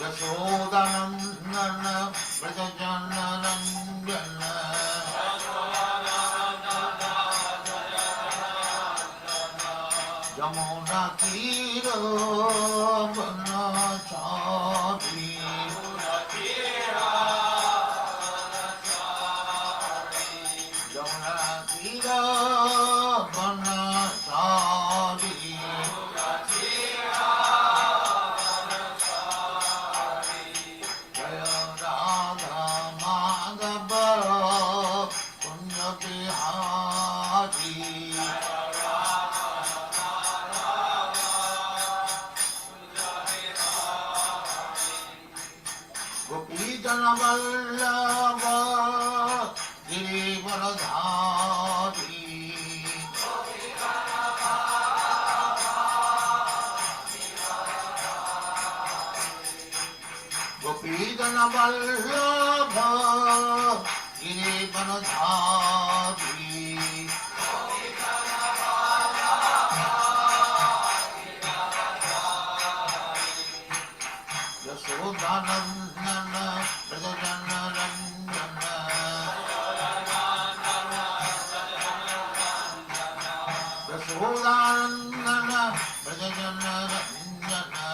Yashodanandana Vrajajanarandana Jamuna Tira Vanachari Jamuna Tira Vanachari Jaya Radha Madhava Punya Bihari Gopi Jana Vallabha Girivaradhari Gopi Jana Vallabha Girivaradhari Yashodanandana Vrajajanarandana Yashodanandana Vrajajanarandana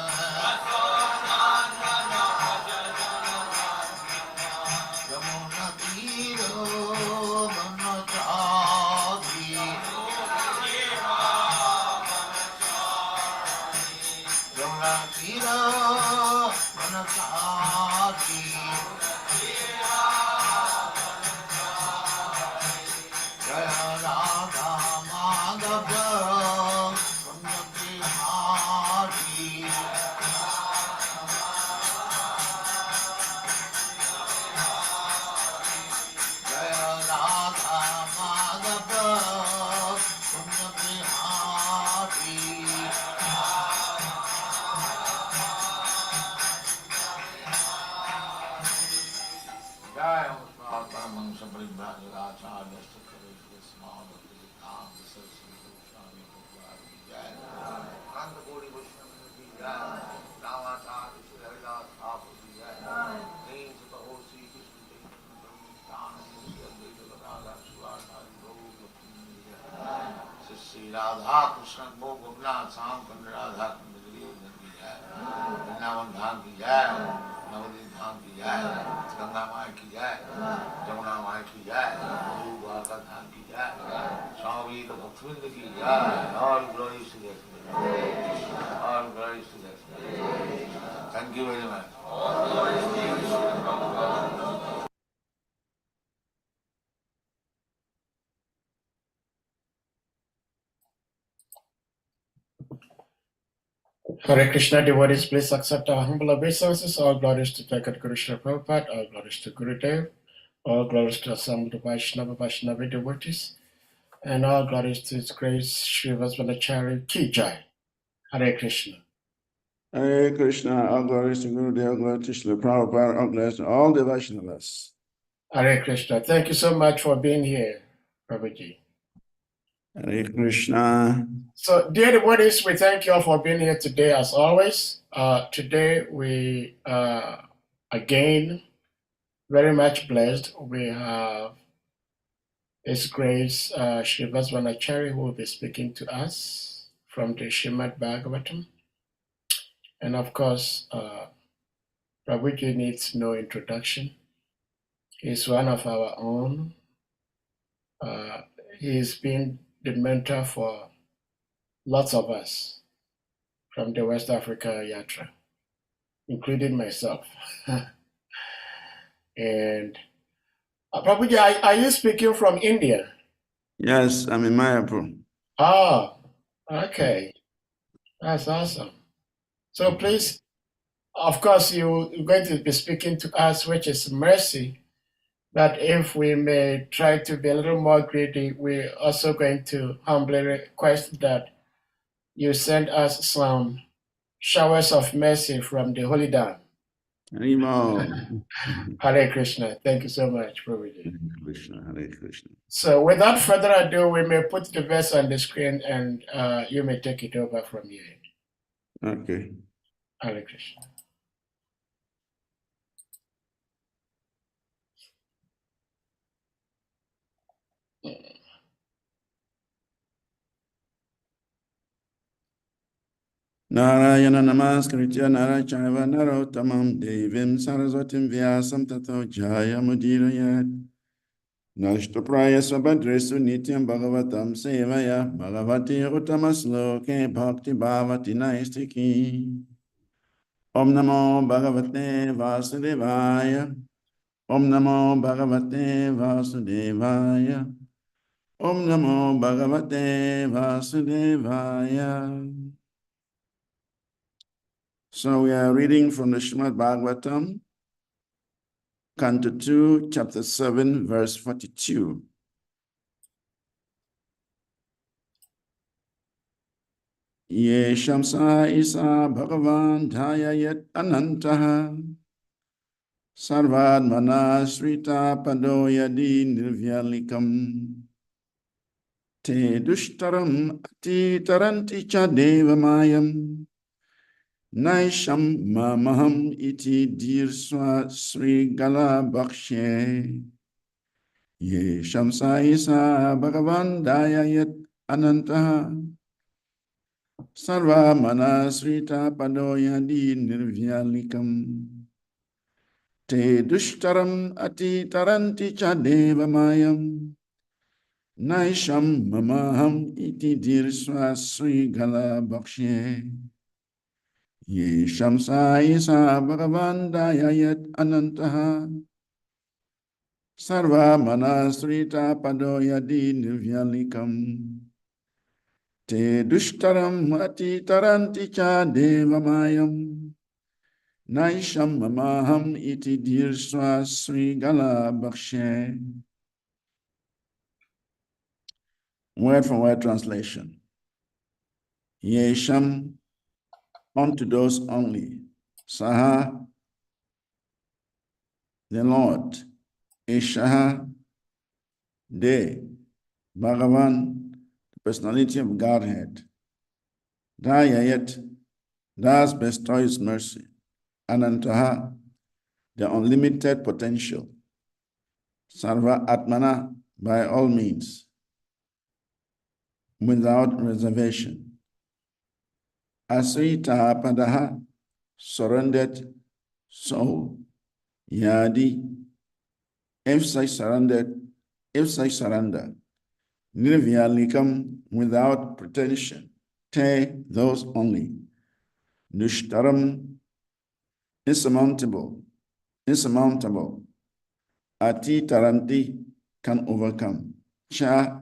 Yamuna Tira Vanachari Yamuna Tira Vanachari Jaya Radha Madhava Punya Bihari Jaya Radha Madhava Punya Bihari Jaya Uttam Sampribhani Acharya Sukharishya Smada Pilitam Saraswati Goswami Bhagavad Jaya Ananda Kori Vaishnava Ki Jaya Ramacharya Sri Haridas Thakur Ki Jaya Nain Sutta Ho Sri Krishna Chaitanya Nityananda Sri Advaita Gadadhara Shivasari Gaur Bhakti Jaya Sri Radha Krishna Bhogavnath Samkand Radha Kund Girivan Ki Jaya Vrindavan Dham Ki Jaya Navadvip Dham Ki Jaya Ganga Mai Ki Jaya Jamuna Mai Ki Jaya Dwarka Dham Ki Jaya Swami Bhaktivinoda Ki Jaya All glories to that. All glories to that. Thank you very much. Hare Krishna devotees, please accept our humble obeisances. All glories to Jagat Guru Srila Prabhupada, all glories to Gurudev, all glories to assembled Vaishnavi devotees, and all glories to His Grace SRIVAS VANACARI Ki Jai. Hare Krishna. Hare Krishna, all glories to Gurudev, all glories to Srila Prabhupada, all glories to all the Vaishnavas. Hare Krishna. Thank you so much for being here, Prabhuji. Hare Krishna. So, dear devotees, we thank you all for being here today as always. Today we are again very much blessed. We have His Grace Srivas VANACARI who will be speaking to us from the Srimad Bhagavatam. And of course, Prabhuji needs no introduction. He's one of our own. He's been the mentor for lots of us from the West Africa Yatra, including myself. And Prabhuji, are you speaking from India? Yes, I'm in Mayapur. Oh, okay. That's awesome. So please, of course, you're going to be speaking to us, which is mercy. But if we may try to be a little more greedy, we're also going to humbly request that you send us some showers of mercy from the Holy Dam. Harimo. Hare Krishna. Thank you so much, Prabhuji. Hare Krishna, Hare Krishna. So without further ado, we may put the verse on the screen and you may take it over from here. Okay. Hare Krishna. Narayana Namaskritya Narachaiva Narottamam Devim Saraswatim Vyasam Tato Jaya Mudirayat Nashtapraya Sabhadresu Nityam Bhagavatam Sevaya Bhagavati Uttamasloke Bhakti Bhavati Naistiki Om Namo Bhagavate Vasudevaya Om Namo Bhagavate Vasudevaya Om Namo Bhagavate Vasudevaya. So we are reading from the Srimad Bhagavatam, Canto 2, Chapter 7, verse 42. Ye Shamsa Isa Bhagavan Dhayayat Anantaha Sarvad Manasrita Padoyadi Nirvyalikam Te Dushtaram Ati Taranti Cha Devamayam Naisham Mamaham Iti Dirswa Sri Gala Bakshe Ye Shamsa Isa Bhagavan Dayayat Anantaha Sarva Manasrita Padoyadi Nirvyalikam Te Dushtaram Ati Taranti Cha Devamayam Naisham Mamaham Iti Dirswa Sri Gala Bakshe Ye Shamsa Isa Bhagavan Dayayat Anantaha Sarva Manasrita Padoyadi Nirvyalikam Te Dushtaram Ati Taranti Cha Devamayam Naisham Mamaham Iti Dirswa Sri Gala Bakshe. Word for word translation. Yesham, unto those only. Saha, the Lord. Ishaha, they. Bhagavan, the personality of Godhead. Dayayat, thus bestows mercy. Anantaha, the unlimited potential. Sarva Atmana, by all means, without reservation. Asrita Padaha, surrendered soul. Yadi, if such surrender, Nirvyalikam, without pretension. Te, those only. Nushtaram, insurmountable. Ati Taranti, can overcome. Cha,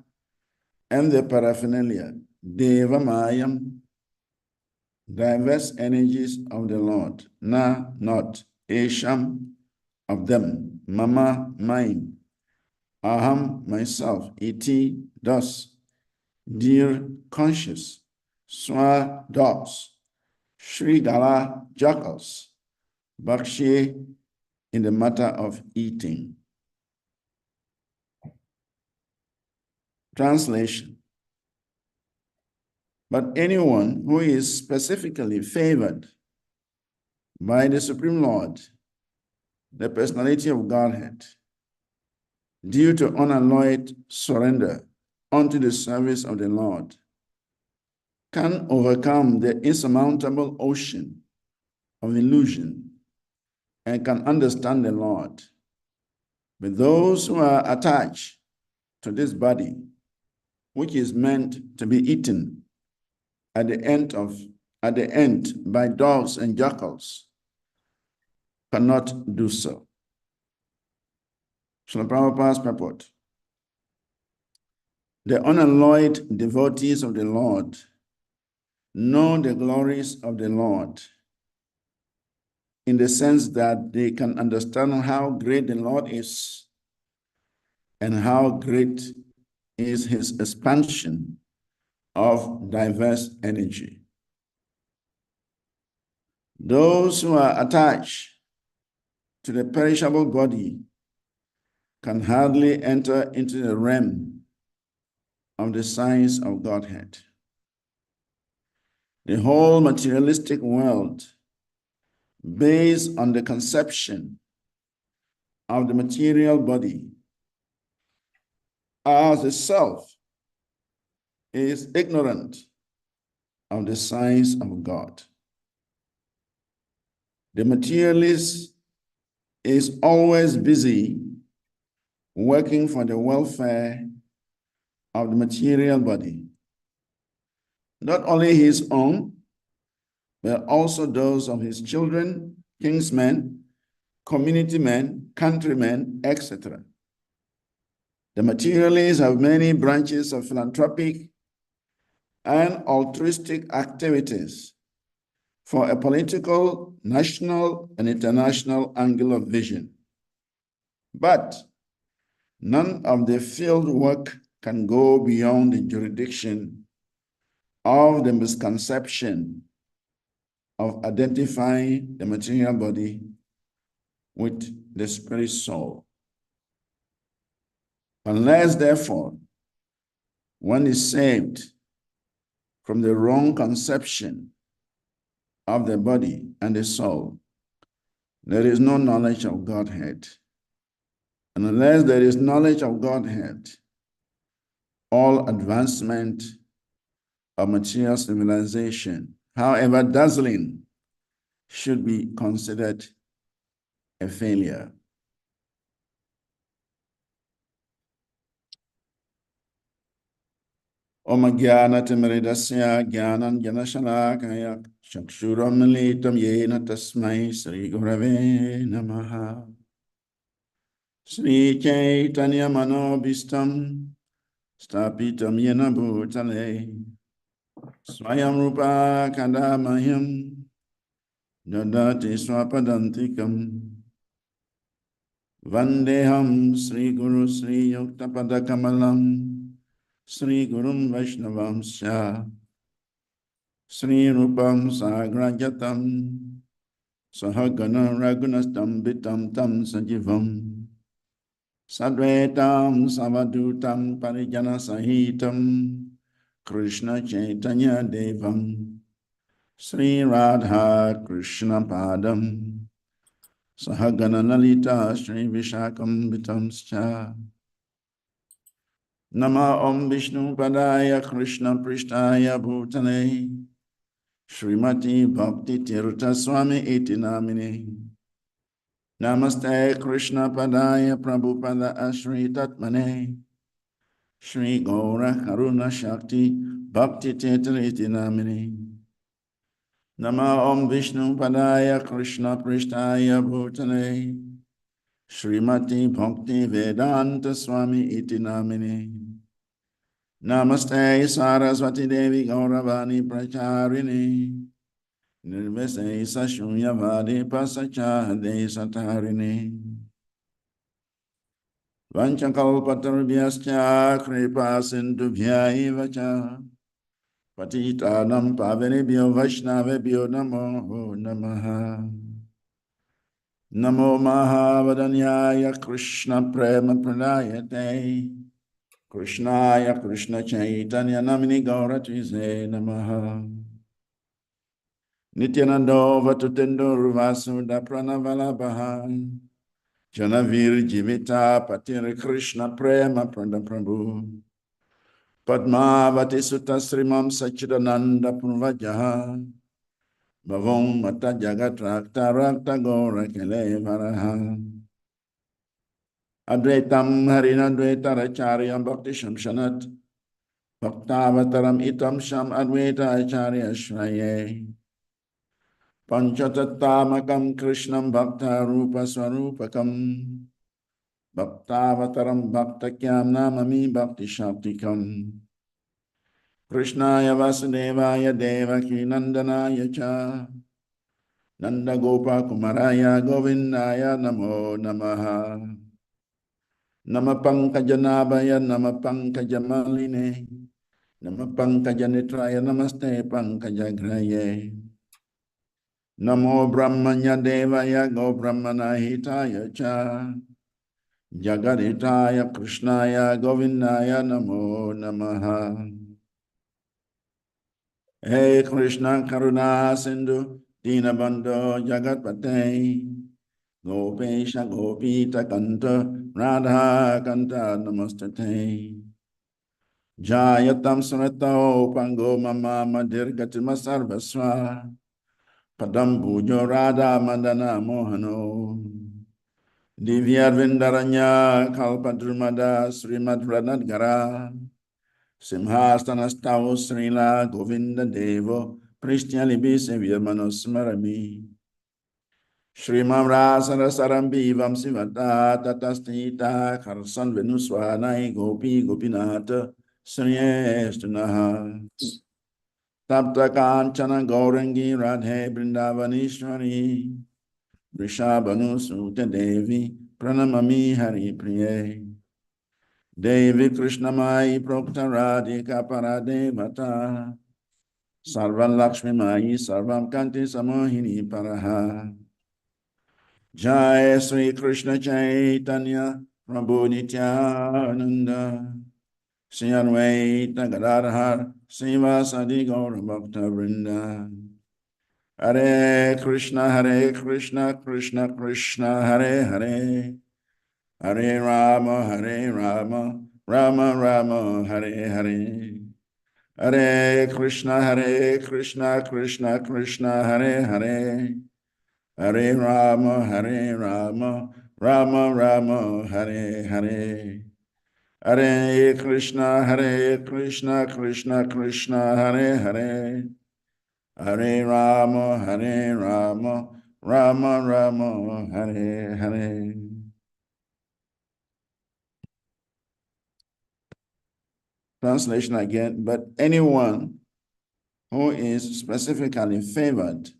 and the paraphernalia. Devamayam, diverse energies of the Lord. Na, not. Esham, of them. Mama, mine. Aham, myself. Iti, thus. Dear, conscious. Swa, dogs. Shrigala, jackals. Bakshe, in the matter of eating. Translation. But anyone who is specifically favored by the Supreme Lord, the personality of Godhead, due to unalloyed surrender unto the service of the Lord, can overcome the insurmountable ocean of illusion and can understand the Lord. But those who are attached to this body, which is meant to be eaten at the end by dogs and jackals, cannot do so. Srila Prabhupada's purport. The unalloyed devotees of the Lord know the glories of the Lord in the sense that they can understand how great the Lord is and how great is his expansion of diverse energy. Those who are attached to the perishable body can hardly enter into the realm of the science of Godhead. The whole materialistic world, based on the conception of the material body as a self, is ignorant of the science of God. The materialist is always busy working for the welfare of the material body, not only his own, but also those of his children, kinsmen, community men, countrymen, etc. The materialists have many branches of philanthropic and altruistic activities for a political, national, and international angle of vision. But none of the field work can go beyond the jurisdiction of the misconception of identifying the material body with the spirit soul. Unless, therefore, one is saved from the wrong conception of the body and the soul, there is no knowledge of Godhead. And unless there is knowledge of Godhead, all advancement of material civilization, however dazzling, should be considered a failure. Om Jnanatimirasya Jnanan Janashalakaya Chakshuram Militam Yena Tasmai Sri Gurave Namaha. Sri Chaitanya Manobhistam Stapitam Yena Bhutale Swayam Rupa Kadamayam Dadati Swapadantikam Vandeham Sri Guru Sri Yuktapada Kamalam Sri Gurum Vaishnavamsya Sri Rupam Sagrajatam Sahagana Ragunastam Bitam Tam Sajivam Sadvetam Savadutam Parijana Sahitam Krishna Chaitanya Devam Sri Radha Krishna Padam Sahagana Lalita Sri Vishakam Bitamscha Nama Om Vishnu Padaya Krishna Prishtaya Bhutale Srimati Bhakti Tirtha Swami Iti Namine Namaste Krishna Padaya Prabhupada Ashri Tatmane Shri Gaura Karuna Shakti Bhakti Tirtha Iti Namine Nama Om Vishnu Padaya Krishna Prishtaya Bhutale Srimati Bhakti Vedanta Swami Iti Namine Namaste Saraswati Devi Gauravani Pracharini Nirvese Sashunyavadi Pasachade Satarini Vanchakalpatarubhyascha Kripa Sindhubhyaivacha Patitanam Pavanebhyo Vaishnavebhyo Namo Namaha Namo Mahavadanyaya Krishna Prema Pradayate Krishnaya Krishna Chaitanya Namini Gauratize Namaha Nityanando Vatutendo Ruvasuda Pranavala Janavir Jivita Patir Krishna Prema Prabhu Padmavati Sutta Srimam Sachidananda Purvajaha Bhavom Mata Jagat Rakta Rakta Gora Kele Varaha Advaitam Harina Advaita Racharyam Bhakti Shamshanat Bhaktavataram Itam Sham Advaita Acharya Shraye Panchatattamakam Krishnam Bhakta Rupa Swarupakam Bhaktavataram Bhaktakyam Namami Bhakti Shaktikam Krishnaya Vasudevaya Devaki Nandanaya Cha Nanda Gopa Kumaraya Govindaya Namo Namaha Nama Pankajanabaya Nama Pankajamaline Nama Pankajanitraya Namaste Pankajagraye Namo Brahmanya Devaya Go Brahmana Hitaya Cha Jagaditaya Krishnaya Govindaya Namo Namaha Hey Krishna Karuna Sindhu Dinabandho Jagatpate Gopesha Gopita Kanta Radha Kanta Namastate Jayatam Sunatao Pango Mama Madirgatima Sarvaswa Padam Pujo Radha Mandana Mohano Divyarvindaranya Kalpadrumada Srimad Radhadgara Simhastanastao Srila Govinda Devo Prishnali Bisevya Manosmarami Shrimam Rasarasaram Bivam Sivata Tatastita Karsan Venuswanai Gopi Gopinata Sriyestunaha Tapta Kanchana Gaurangi Radhe Brindavanishwari Vrishabhanu Sutta Devi Pranamami Hari Priye Devi Krishnamai Prokta Radhika Parade Mata Sarvam Lakshmi Mai Sarvam Kanti Samohini Paraha Jai Sri Krishna Chaitanya Prabhu Nityananda Sri Advaita Gadadhar Srivasadi Gaura Bhakta Vrinda Hare Krishna Krishna Krishna Hare Hare Hare Rama Rama Rama Hare Hare Hare Krishna Krishna Krishna Hare Hare Hare Rama Rama Rama Hare Hare Hare Krishna Krishna Krishna Hare Hare Hare Rama Rama Rama Hare Hare. Translation again, but anyone who is specifically favored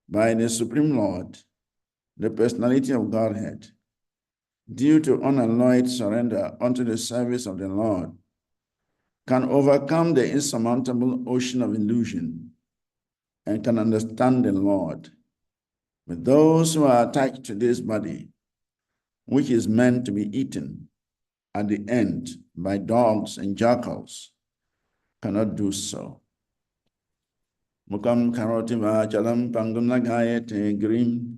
by the Supreme Lord, the personality of Godhead, due to unalloyed surrender unto the service of the Lord, can overcome the insurmountable ocean of illusion and can understand the Lord. But those who are attached to this body, which is meant to be eaten at the end by dogs and jackals, cannot do so. Mukam karoti vachalam pangam nagayate grim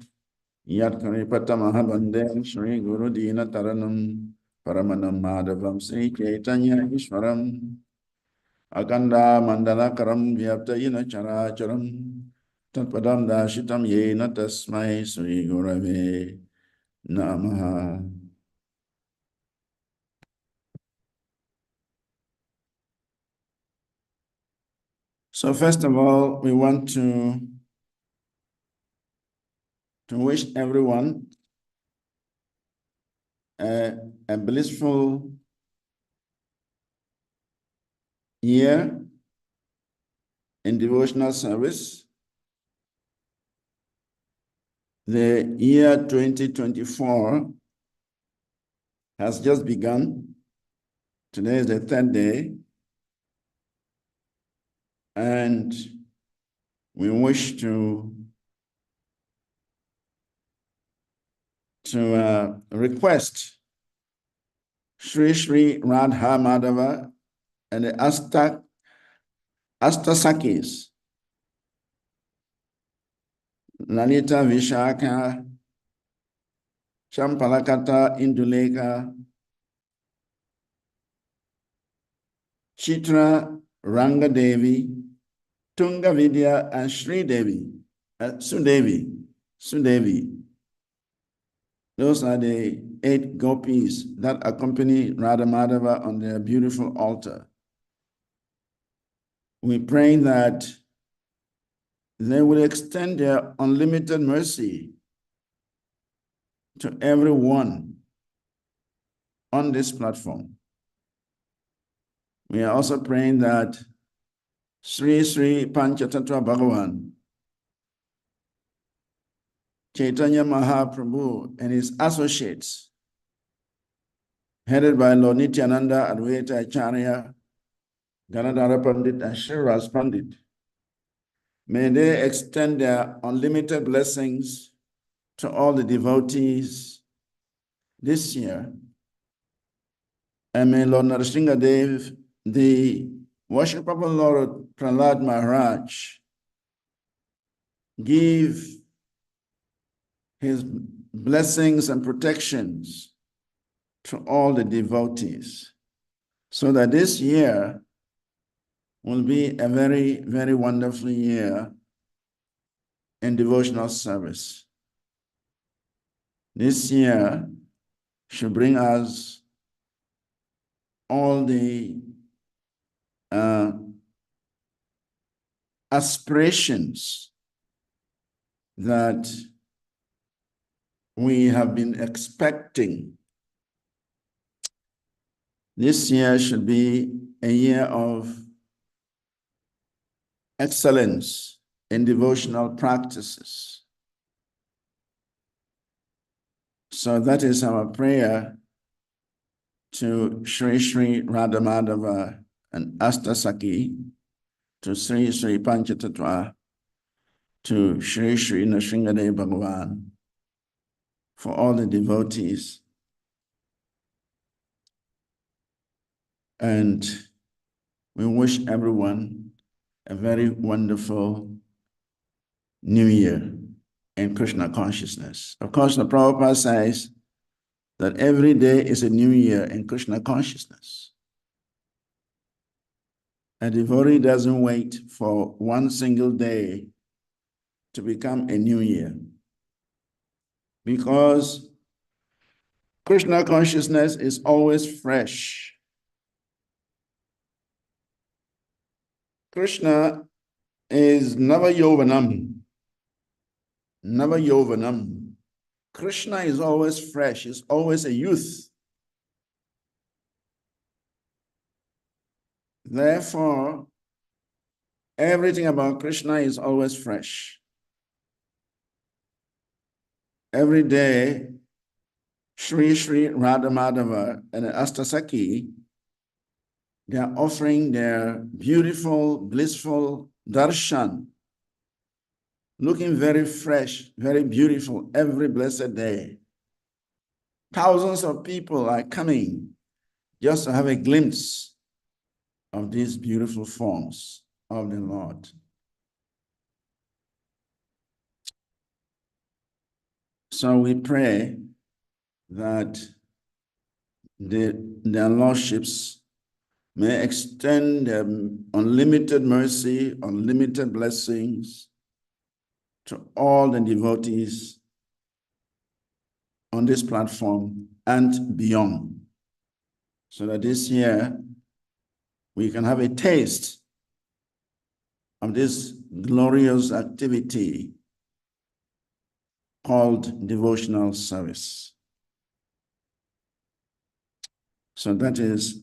yat karipata mahabandem Shri Guru Dina Taranam Paramanam Madhavam Sri Chaitanya Ishwaram Akanda Mandalakaram Vyaptayina Characharam Tatpadam Dashitam Yena Tasmai Sri Gurave Namaha. So first of all, we want to wish everyone a blissful year in devotional service. The year 2024 has just begun. Today is the third day. And we wish to request Sri Sri Radha Madhava and the Astasakis, Lalita Vishaka, Champalakata Induleka, Chitra Rangadevi, Tunga Vidya, and Sri Devi, Sudevi. Those are the 8 gopis that accompany Radha Madhava on their beautiful altar. We pray that they will extend their unlimited mercy to everyone on this platform. We are also praying that Sri Sri Panchatattva Bhagavan, Chaitanya Mahaprabhu and his associates, headed by Lord Nityananda Advaita Acharya, Ganadhara Pandit, and Sriras Pandit, may they extend their unlimited blessings to all the devotees this year. And may Lord Narasimhadev, the worship of Lord Prahlad Maharaj, give his blessings and protections to all the devotees. so that this year will be a very, very wonderful year in devotional service. This year should bring us all the aspirations that we have been expecting. This year should be a year of excellence in devotional practices. So that is our prayer to Sri Sri Radhamadava and Astasaki, to Sri Sri Panchatattva, to Sri Sri Nrsimhadev Bhagavan, for all the devotees. And we wish everyone a very wonderful New Year in Krishna consciousness. Of course, the Prabhupada says that every day is a new year in Krishna consciousness. A devotee doesn't wait for one single day to become a new year, because Krishna consciousness is always fresh. Krishna is Navayovanam. Navayovanam. Krishna is always fresh, is always a youth. Therefore, everything about Krishna is always fresh. Every day, Sri Sri Radhamadava and Astasaki, they are offering their beautiful, blissful darshan, looking very fresh, very beautiful every blessed day. Thousands of people are coming just to have a glimpse of these beautiful forms of the Lord. So we pray that their lordships may extend unlimited mercy, unlimited blessings to all the devotees on this platform and beyond, so that this year we can have a taste of this glorious activity called devotional service. So that is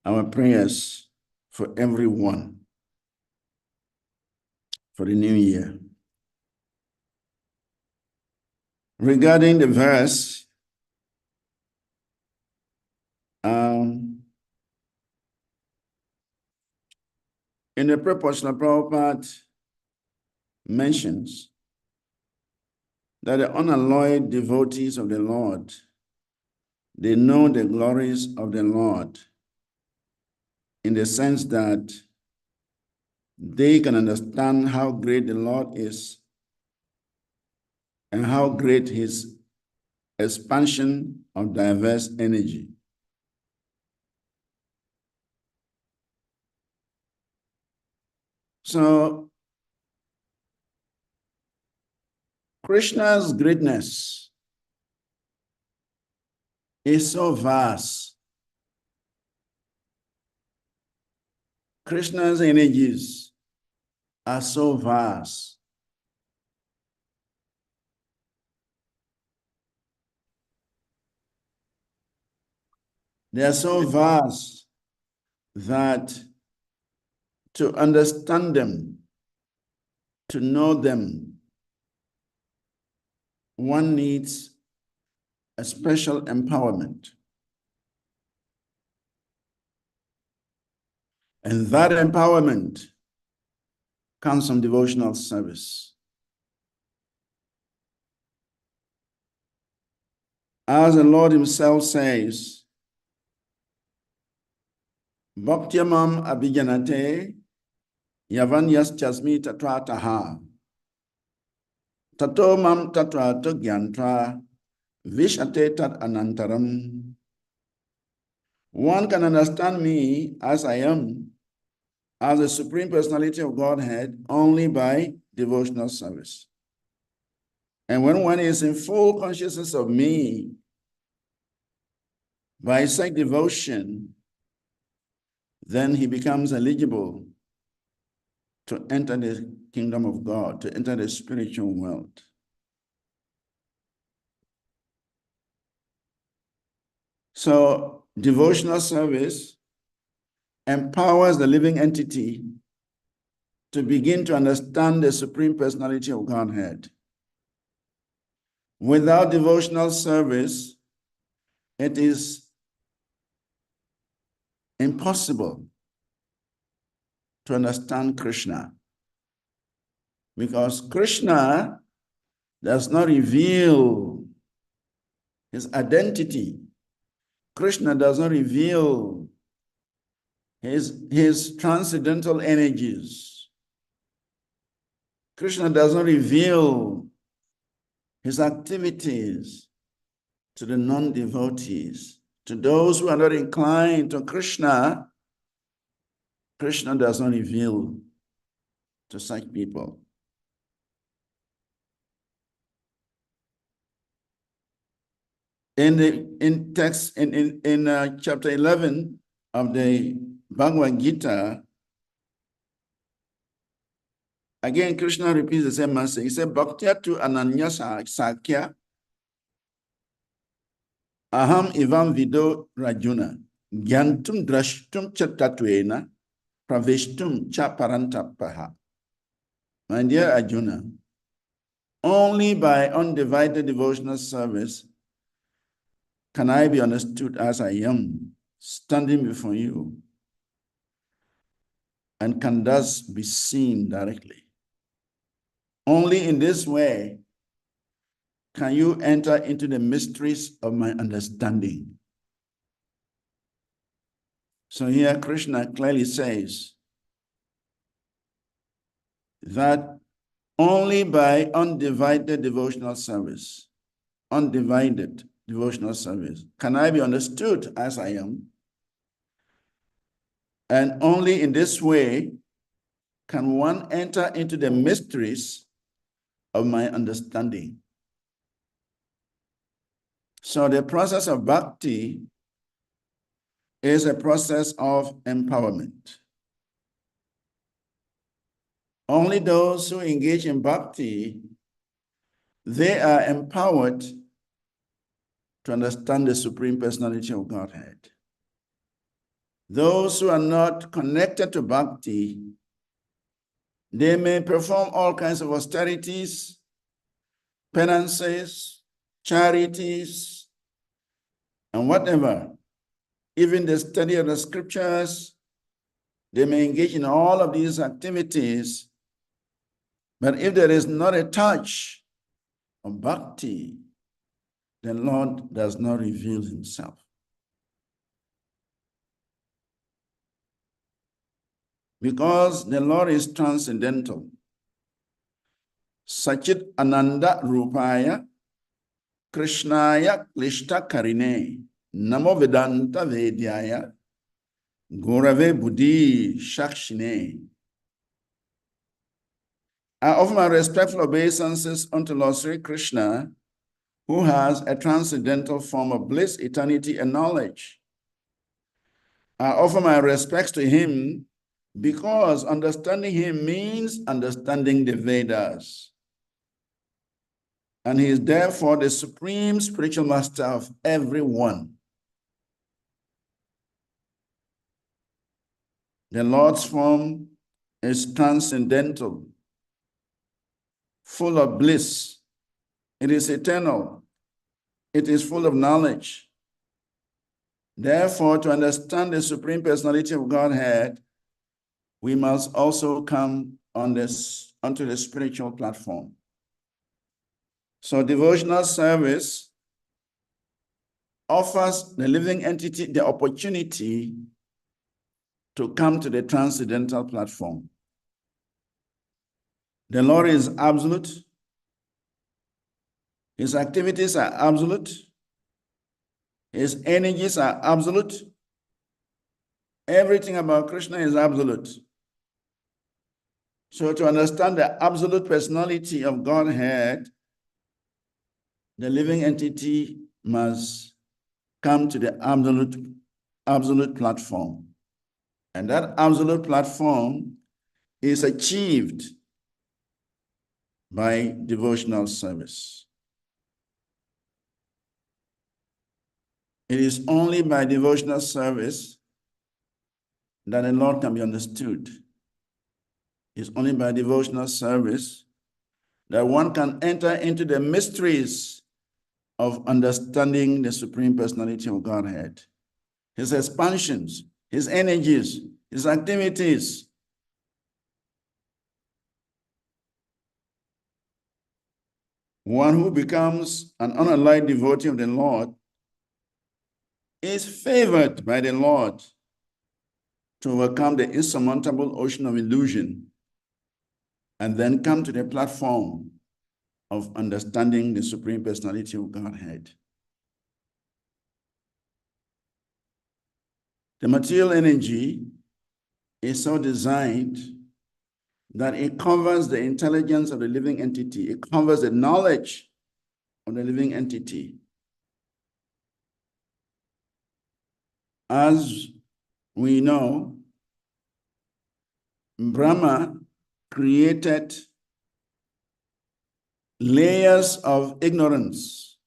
our prayers for everyone for the new year. Regarding the verse, in the proportional, Prabhupada mentions that the unalloyed devotees of the Lord, they know the glories of the Lord in the sense that they can understand how great the Lord is and how great his expansion of diverse energy. So Krishna's greatness is so vast. Krishna's energies are so vast. They are so vast that to understand them, to know them, one needs a special empowerment. And that empowerment comes from devotional service. As the Lord himself says, Bhaktyamam abhijanate yavanyas chasmi tatvataha tato mam tatvata gyantra vishate tat anantaram. One can understand me as I am, as the Supreme Personality of Godhead, only by devotional service. And when one is in full consciousness of me, by such devotion, then he becomes eligible to enter the kingdom of God, to enter the spiritual world. So devotional service empowers the living entity to begin to understand the Supreme Personality of Godhead. Without devotional service, it is impossible to understand Krishna, because Krishna does not reveal his identity. Krishna does not reveal his transcendental energies. Krishna does not reveal his activities to the non-devotees. To those who are not inclined to Krishna, Krishna does not reveal to such people. In chapter 11 of the Bhagavad Gita, again, Krishna repeats the same message. He said, Bhaktya tu ananya sakya aham ivam vido rajuna gyantum drashtum chatatwena praveshtum cha parantapaha. My dear Arjuna, only by undivided devotional service can I be understood as I am, standing before you, and can thus be seen directly. Only in this way can you enter into the mysteries of my understanding. So here Krishna clearly says that only by undivided devotional service can I be understood as I am. And only in this way can one enter into the mysteries of my understanding. So the process of bhakti is a process of empowerment. Only those who engage in bhakti, they are empowered to understand the Supreme Personality of Godhead. Those who are not connected to bhakti, they may perform all kinds of austerities, penances, charities, and whatever. Even the study of the scriptures, they may engage in all of these activities. But if there is not a touch of bhakti, the Lord does not reveal himself. Because the Lord is transcendental. Sachit Ananda Rupaya Krishnaya Klishta Karine Namo Vedanta Vedyaya Gurave Buddhi Shakshine. I offer my respectful obeisances unto Lord Sri Krishna, who has a transcendental form of bliss, eternity, and knowledge. I offer my respects to him because understanding him means understanding the Vedas. And he is therefore the supreme spiritual master of everyone. The Lord's form is transcendental, full of bliss. It is eternal. It is full of knowledge. Therefore, to understand the Supreme Personality of Godhead, we must also come onto the spiritual platform. So devotional service offers the living entity the opportunity to come to the transcendental platform. The Lord is absolute. His activities are absolute. His energies are absolute. Everything about Krishna is absolute. So to understand the absolute personality of Godhead, the living entity must come to the absolute platform. And that absolute platform is achieved by devotional service. It is only by devotional service that the Lord can be understood. It's only by devotional service that one can enter into the mysteries of understanding the Supreme Personality of Godhead, his expansions, his energies, his activities. One who becomes an unallied devotee of the Lord is favored by the Lord to overcome the insurmountable ocean of illusion and then come to the platform of understanding the Supreme Personality of Godhead. The material energy is so designed that it covers the intelligence of the living entity. It covers the knowledge of the living entity. As we know, Brahma created layers of ignorance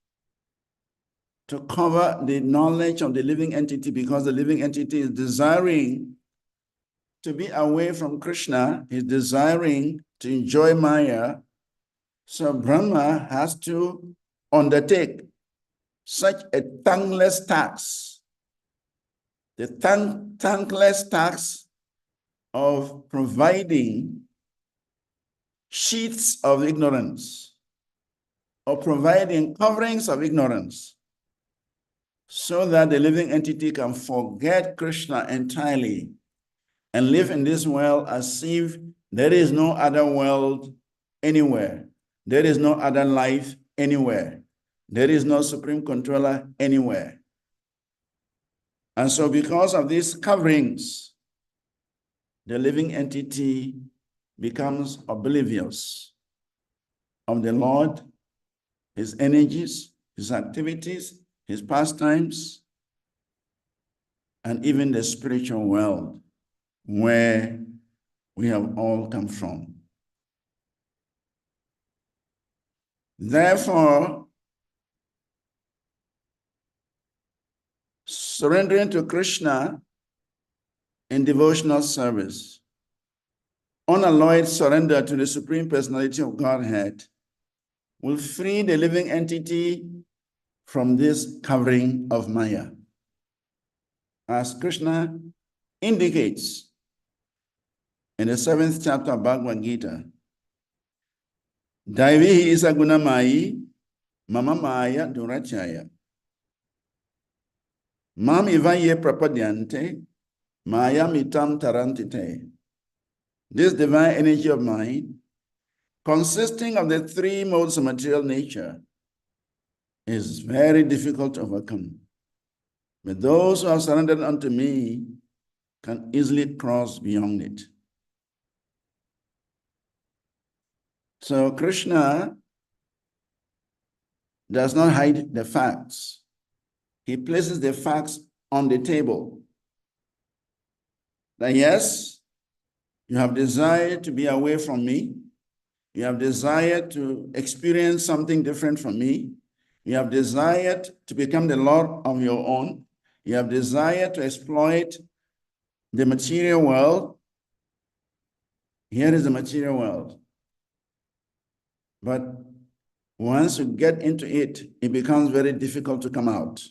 to cover the knowledge of the living entity, because the living entity is desiring to be away from Krishna, is desiring to enjoy Maya. So Brahma has to undertake such a thankless task, the thankless task of providing sheets of ignorance, or providing coverings of ignorance, so that the living entity can forget Krishna entirely and live in this world as if there is no other world anywhere. There is no other life anywhere. There is no supreme controller anywhere. And so because of these coverings, the living entity becomes oblivious of the Lord, his energies, his activities, his pastimes, and even the spiritual world where we have all come from. Therefore, surrendering to Krishna in devotional service, unalloyed surrender to the Supreme Personality of Godhead, will free the living entity from this covering of Maya. As Krishna indicates in the 7th chapter of Bhagavad Gita, Daivihi isagunamayi mama maya durachaya. Mam ivaye prapadyante maya mitam tarantite. This divine energy of mine, consisting of the three modes of material nature, is very difficult to overcome. But those who are surrendered unto me can easily cross beyond it. So Krishna does not hide the facts. He places the facts on the table. That yes, you have desired to be away from me. You have desired to experience something different from me. You have desired to become the Lord of your own. You have desired to exploit the material world. Here is the material world. But once you get into it, it becomes very difficult to come out.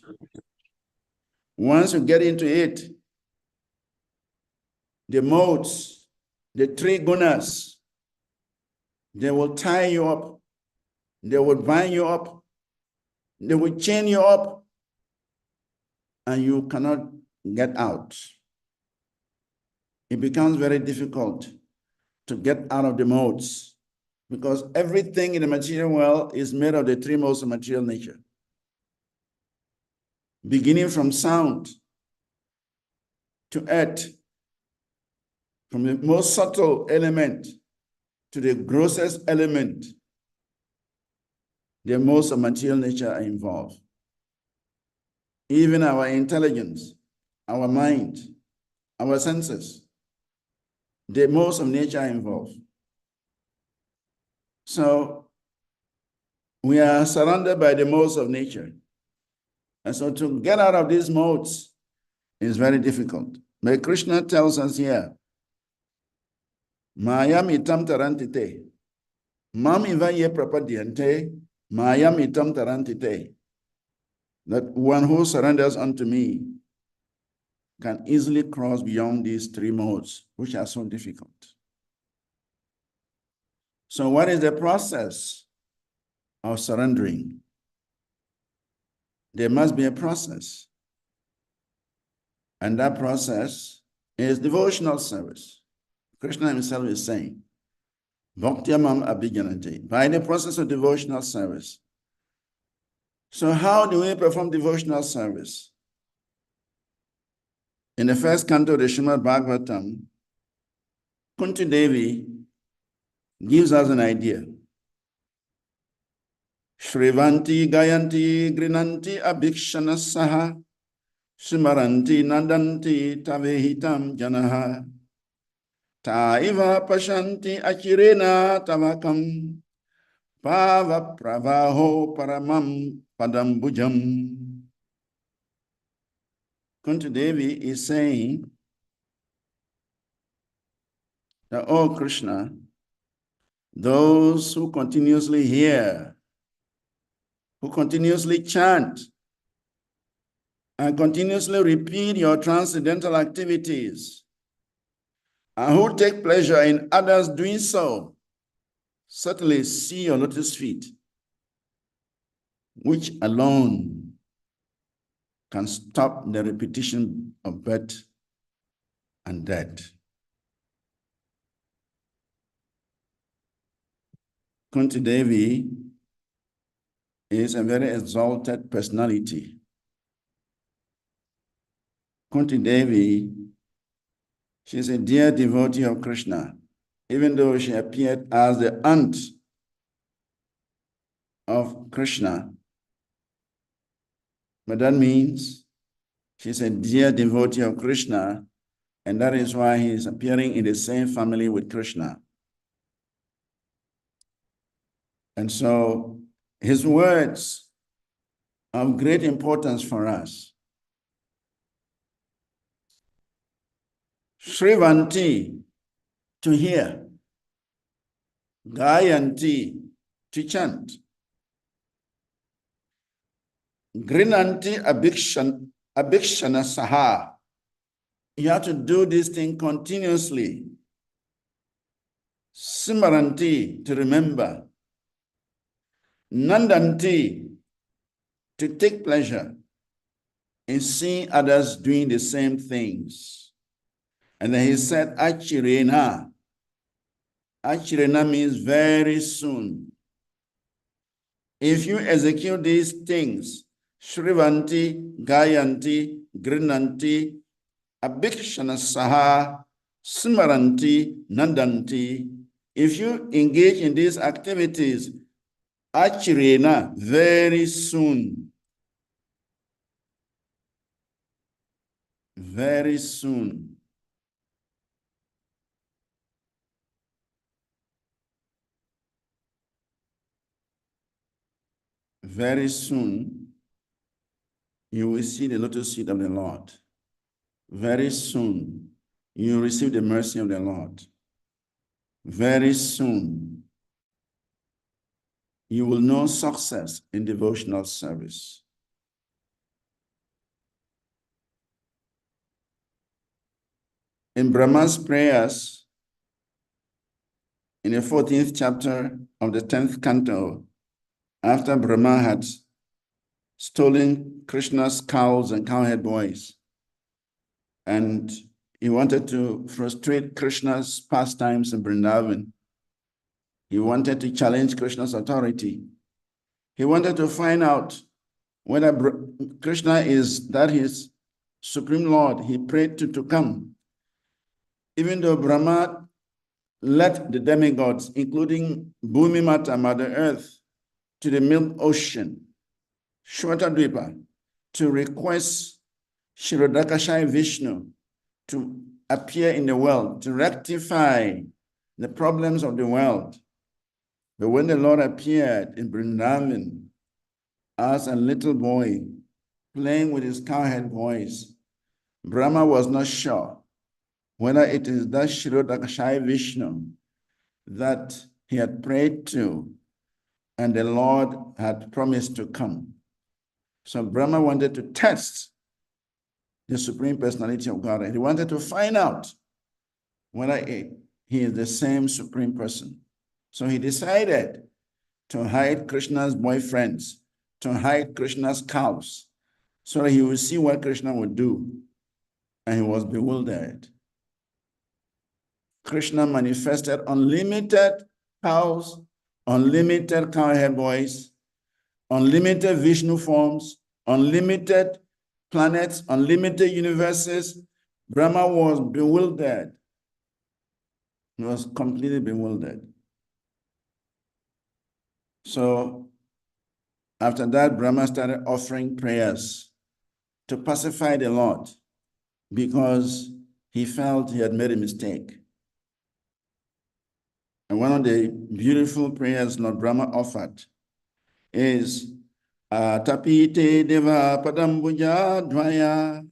Once you get into it, the modes, the three gunas, they will tie you up. They will bind you up. They will chain you up, and you cannot get out. It becomes very difficult to get out of the modes, because everything in the material world is made of the three modes of material nature. Beginning from sound, to earth, from the most subtle element to the grossest element, the most of material nature are involved. Even our intelligence, our mind, our senses, the most of nature are involved. So we are surrounded by the modes of nature. And so to get out of these modes is very difficult. But Krishna tells us here, Mayam itam tarantite. Mam iva ye prapadiante, Mayam itam tarantite. That one who surrenders unto me can easily cross beyond these three modes, which are so difficult. So what is the process of surrendering? There must be a process. And that process is devotional service. Krishna himself is saying, Bhaktyamam abhijanante, by the process of devotional service. So how do we perform devotional service? In the first canto of the Srimad Bhagavatam, Kunti Devi gives us an idea. Shrivanti Gayanti Grinanti Abhikshana Saha Smaranti Nadanti Tavehitam Janaha Taiva Pashanti Achirena Tavakam Pava Pravaho Paramam Padambujam. Kunti Devi is saying that, oh Krishna, those who continuously hear, who continuously chant, and continuously repeat your transcendental activities, and who take pleasure in others doing so, certainly see your lotus feet, which alone can stop the repetition of birth and death. Kunti Devi is a very exalted personality. Kunti Devi, she is a dear devotee of Krishna, even though she appeared as the aunt of Krishna. But that means she's a dear devotee of Krishna, and that is why he is appearing in the same family with Krishna. And so his words are of great importance for us. Shrivanti, to hear. Gayanti, to chant. Grinanti abhikshana saha. You have to do this thing continuously. Smaranti, to remember. Nandanti, to take pleasure in seeing others doing the same things. And then he said, Achirena. Achirena means very soon. If you execute these things, Shrivanti, Gayanti, Grinanti, Abhikshana Saha, Smaranti, Nandanti, if you engage in these activities, Achirena, very soon. Very soon. Very soon, you will see the lotus feet of the Lord. Very soon, you will receive the mercy of the Lord. Very soon, you will know success in devotional service. In Brahma's prayers, in the 14th chapter of the 10th canto, after Brahma had stolen Krishna's cows and cowherd boys, and he wanted to frustrate Krishna's pastimes in Vrindavan. He wanted to challenge Krishna's authority. He wanted to find out whether Krishna is that his Supreme Lord he prayed to come. Even though Brahma led the demigods, including Bhumi Mata, Mother Earth, to the Milk Ocean, Shwatadvipa, to request Kshirodakashayi Vishnu to appear in the world, to rectify the problems of the world. But when the Lord appeared in Vrindavan as a little boy playing with his cowherd voice, Brahma was not sure whether it is that Kshirodakashayi Vishnu that he had prayed to and the Lord had promised to come. So Brahma wanted to test the Supreme Personality of God. He wanted to find out whether he is the same Supreme Person. So he decided to hide Krishna's boyfriends, to hide Krishna's cows, so that he would see what Krishna would do. And he was bewildered. Krishna manifested unlimited cows, unlimited cowherd boys, unlimited Vishnu forms, unlimited planets, unlimited universes. Brahma was bewildered. He was completely bewildered. So after that, Brahma started offering prayers to pacify the Lord because he felt he had made a mistake. And one of the beautiful prayers Lord Brahma offered is Tapite Deva Padambuja Dvaya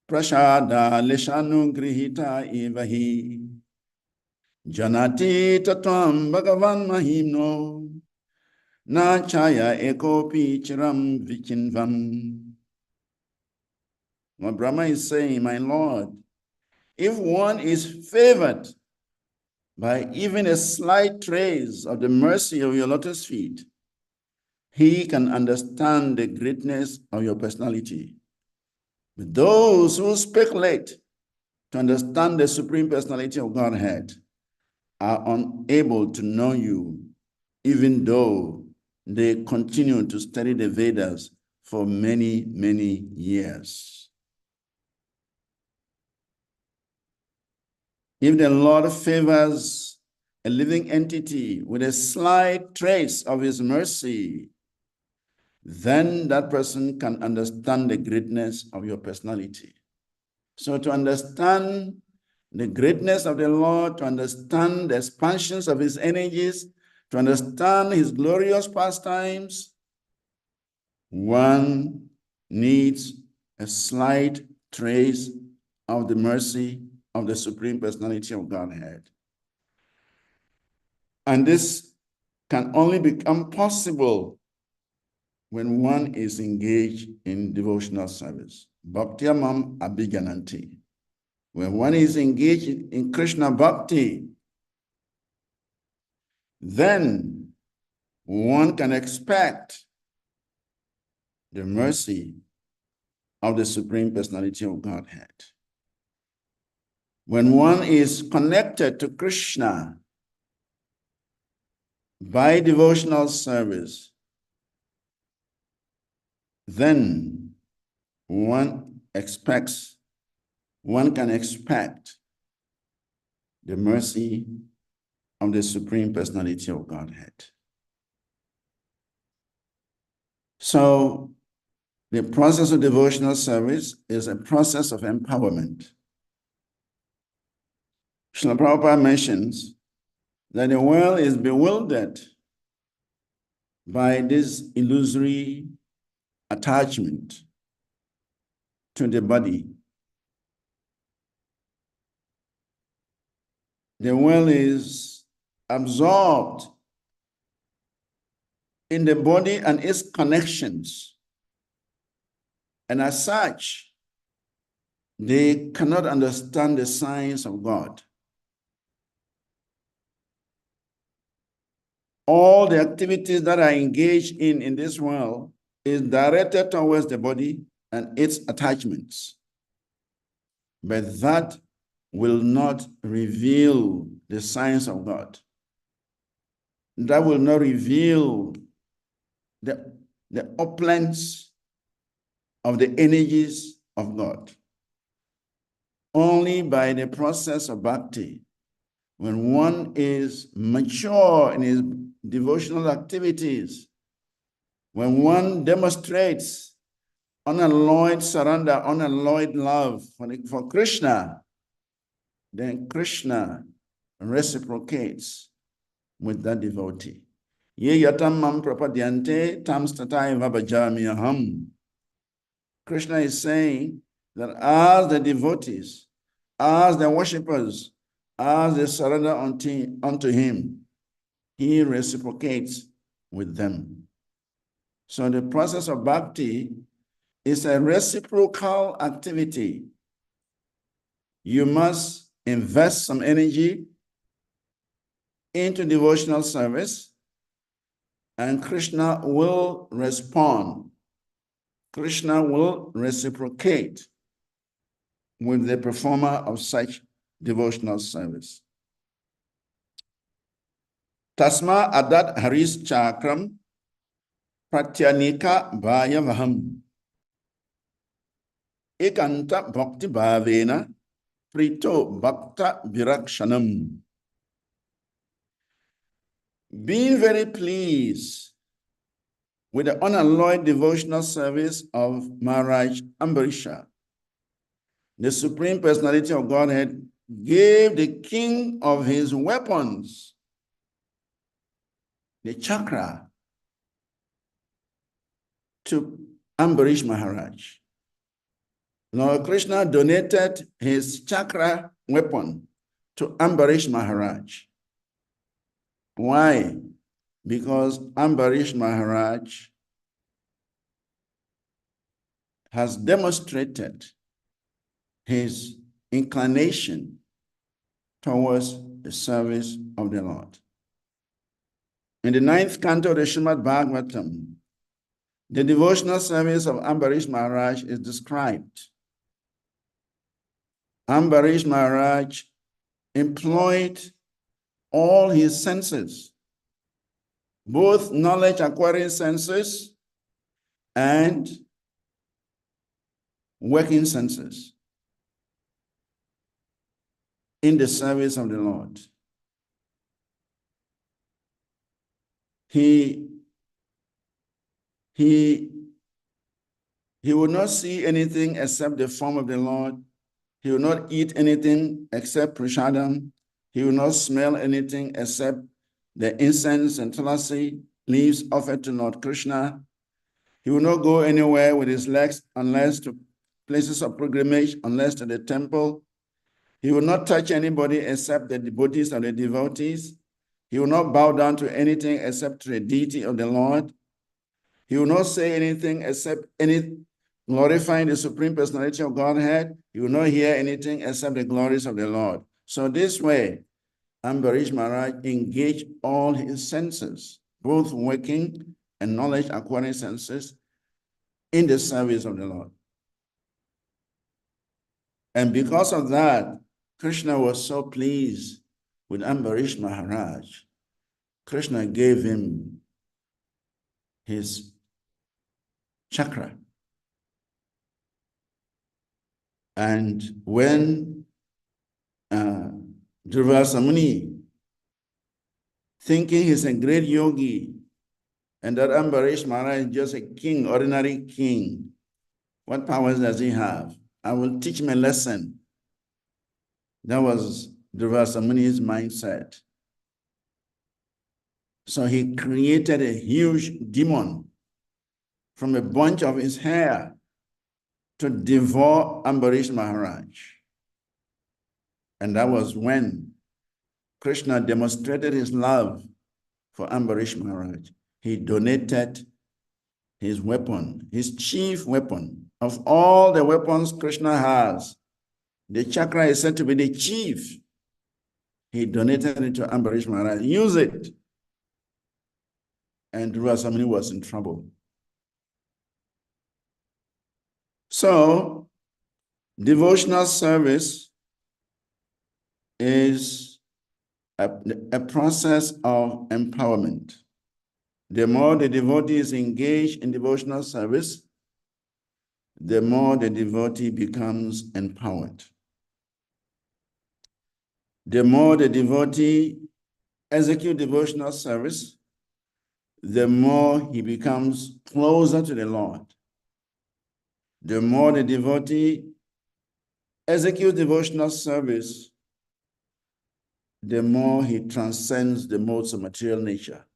Prashada Leshanu Grihita Ivahi Janati Tatvam Bhagavan Mahimno Na Chaya Ekopi Chiram Vichinvam. What Brahma is saying, my Lord, if one is favored by even a slight trace of the mercy of your lotus feet, he can understand the greatness of your personality. But those who speculate to understand the Supreme Personality of Godhead are unable to know you, even though they continue to study the Vedas for many, many years. If the Lord favors a living entity with a slight trace of his mercy, then that person can understand the greatness of your personality. So to understand the greatness of the Lord, to understand the expansions of his energies, to understand his glorious pastimes, one needs a slight trace of the mercy of the Supreme Personality of Godhead. And this can only become possible when one is engaged in devotional service. Bhaktyamam abhijananti. When one is engaged in Krishna bhakti, then one can expect the mercy of the Supreme Personality of Godhead. When one is connected to Krishna by devotional service, then one can expect the mercy of the Supreme Personality of Godhead. So the process of devotional service is a process of empowerment. Srila Prabhupada mentions that the world is bewildered by this illusory attachment to the body. The world is absorbed in the body and its connections. And as such, they cannot understand the signs of God. All the activities that are engaged in this world is directed towards the body and its attachments. But that will not reveal the signs of God. That will not reveal the opulence of the energies of God. Only by the process of bhakti, when one is mature in his devotional activities, when one demonstrates unalloyed surrender, unalloyed love for Krishna, then Krishna reciprocates with that devotee. Ye yatam mam prapadyante tam statai vabhajami aham. Krishna is saying that as the devotees, as the worshippers, as they surrender unto him, he reciprocates with them. So the process of bhakti is a reciprocal activity. You must invest some energy into devotional service, and Krishna will respond. Krishna will reciprocate with the performer of such devotional service. Tasma adat haris chakram pratyanika bhayavaham ekanta bhakti bhavena prito bhakta virakshanam. Being very pleased with the unalloyed devotional service of Maharaj Ambarisha, the Supreme Personality of Godhead gave the king of his weapons, the chakra, to Ambarish Maharaj. Lord Krishna donated his chakra weapon to Ambarish Maharaj. Why? Because Ambarish Maharaj has demonstrated his inclination towards the service of the Lord. In the 9th canto of the Srimad Bhagavatam, the devotional service of Ambarish Maharaj is described. Ambarish Maharaj employed all his senses, both knowledge acquiring senses and working senses, in the service of the Lord. He would not see anything except the form of the Lord. He will not eat anything except prasadam. He will not smell anything except the incense and tulasi leaves offered to Lord Krishna. He will not go anywhere with his legs unless to places of pilgrimage, unless to the temple. He will not touch anybody except the devotees of the devotees. He will not bow down to anything except to the deity of the Lord. He will not say anything except glorifying the Supreme Personality of Godhead. He will not hear anything except the glories of the Lord. So this way, Ambarish Maharaj engaged all his senses, both working and knowledge acquiring senses, in the service of the Lord. And because of that, Krishna was so pleased with Ambarish Maharaj. Krishna gave him his chakra. And when Durvasa Muni, thinking he's a great yogi, and that Ambarish Maharaj is just a king, ordinary king, what powers does he have? I will teach him a lesson. That was Durvasa Muni's mindset. So he created a huge demon from a bunch of his hair to devour Ambarish Maharaj. And that was when Krishna demonstrated his love for Ambarish Maharaj. He donated his weapon, his chief weapon. Of all the weapons Krishna has, the chakra is said to be the chief. He donated it to Ambarish Maharaj. Use it. And Durvasa Muni was in trouble. So, devotional service is a process of empowerment. The more the devotee is engaged in devotional service, the more the devotee becomes empowered. The more the devotee executes devotional service, the more he becomes closer to the Lord. The more the devotee executes devotional service, the more he transcends the modes of material nature,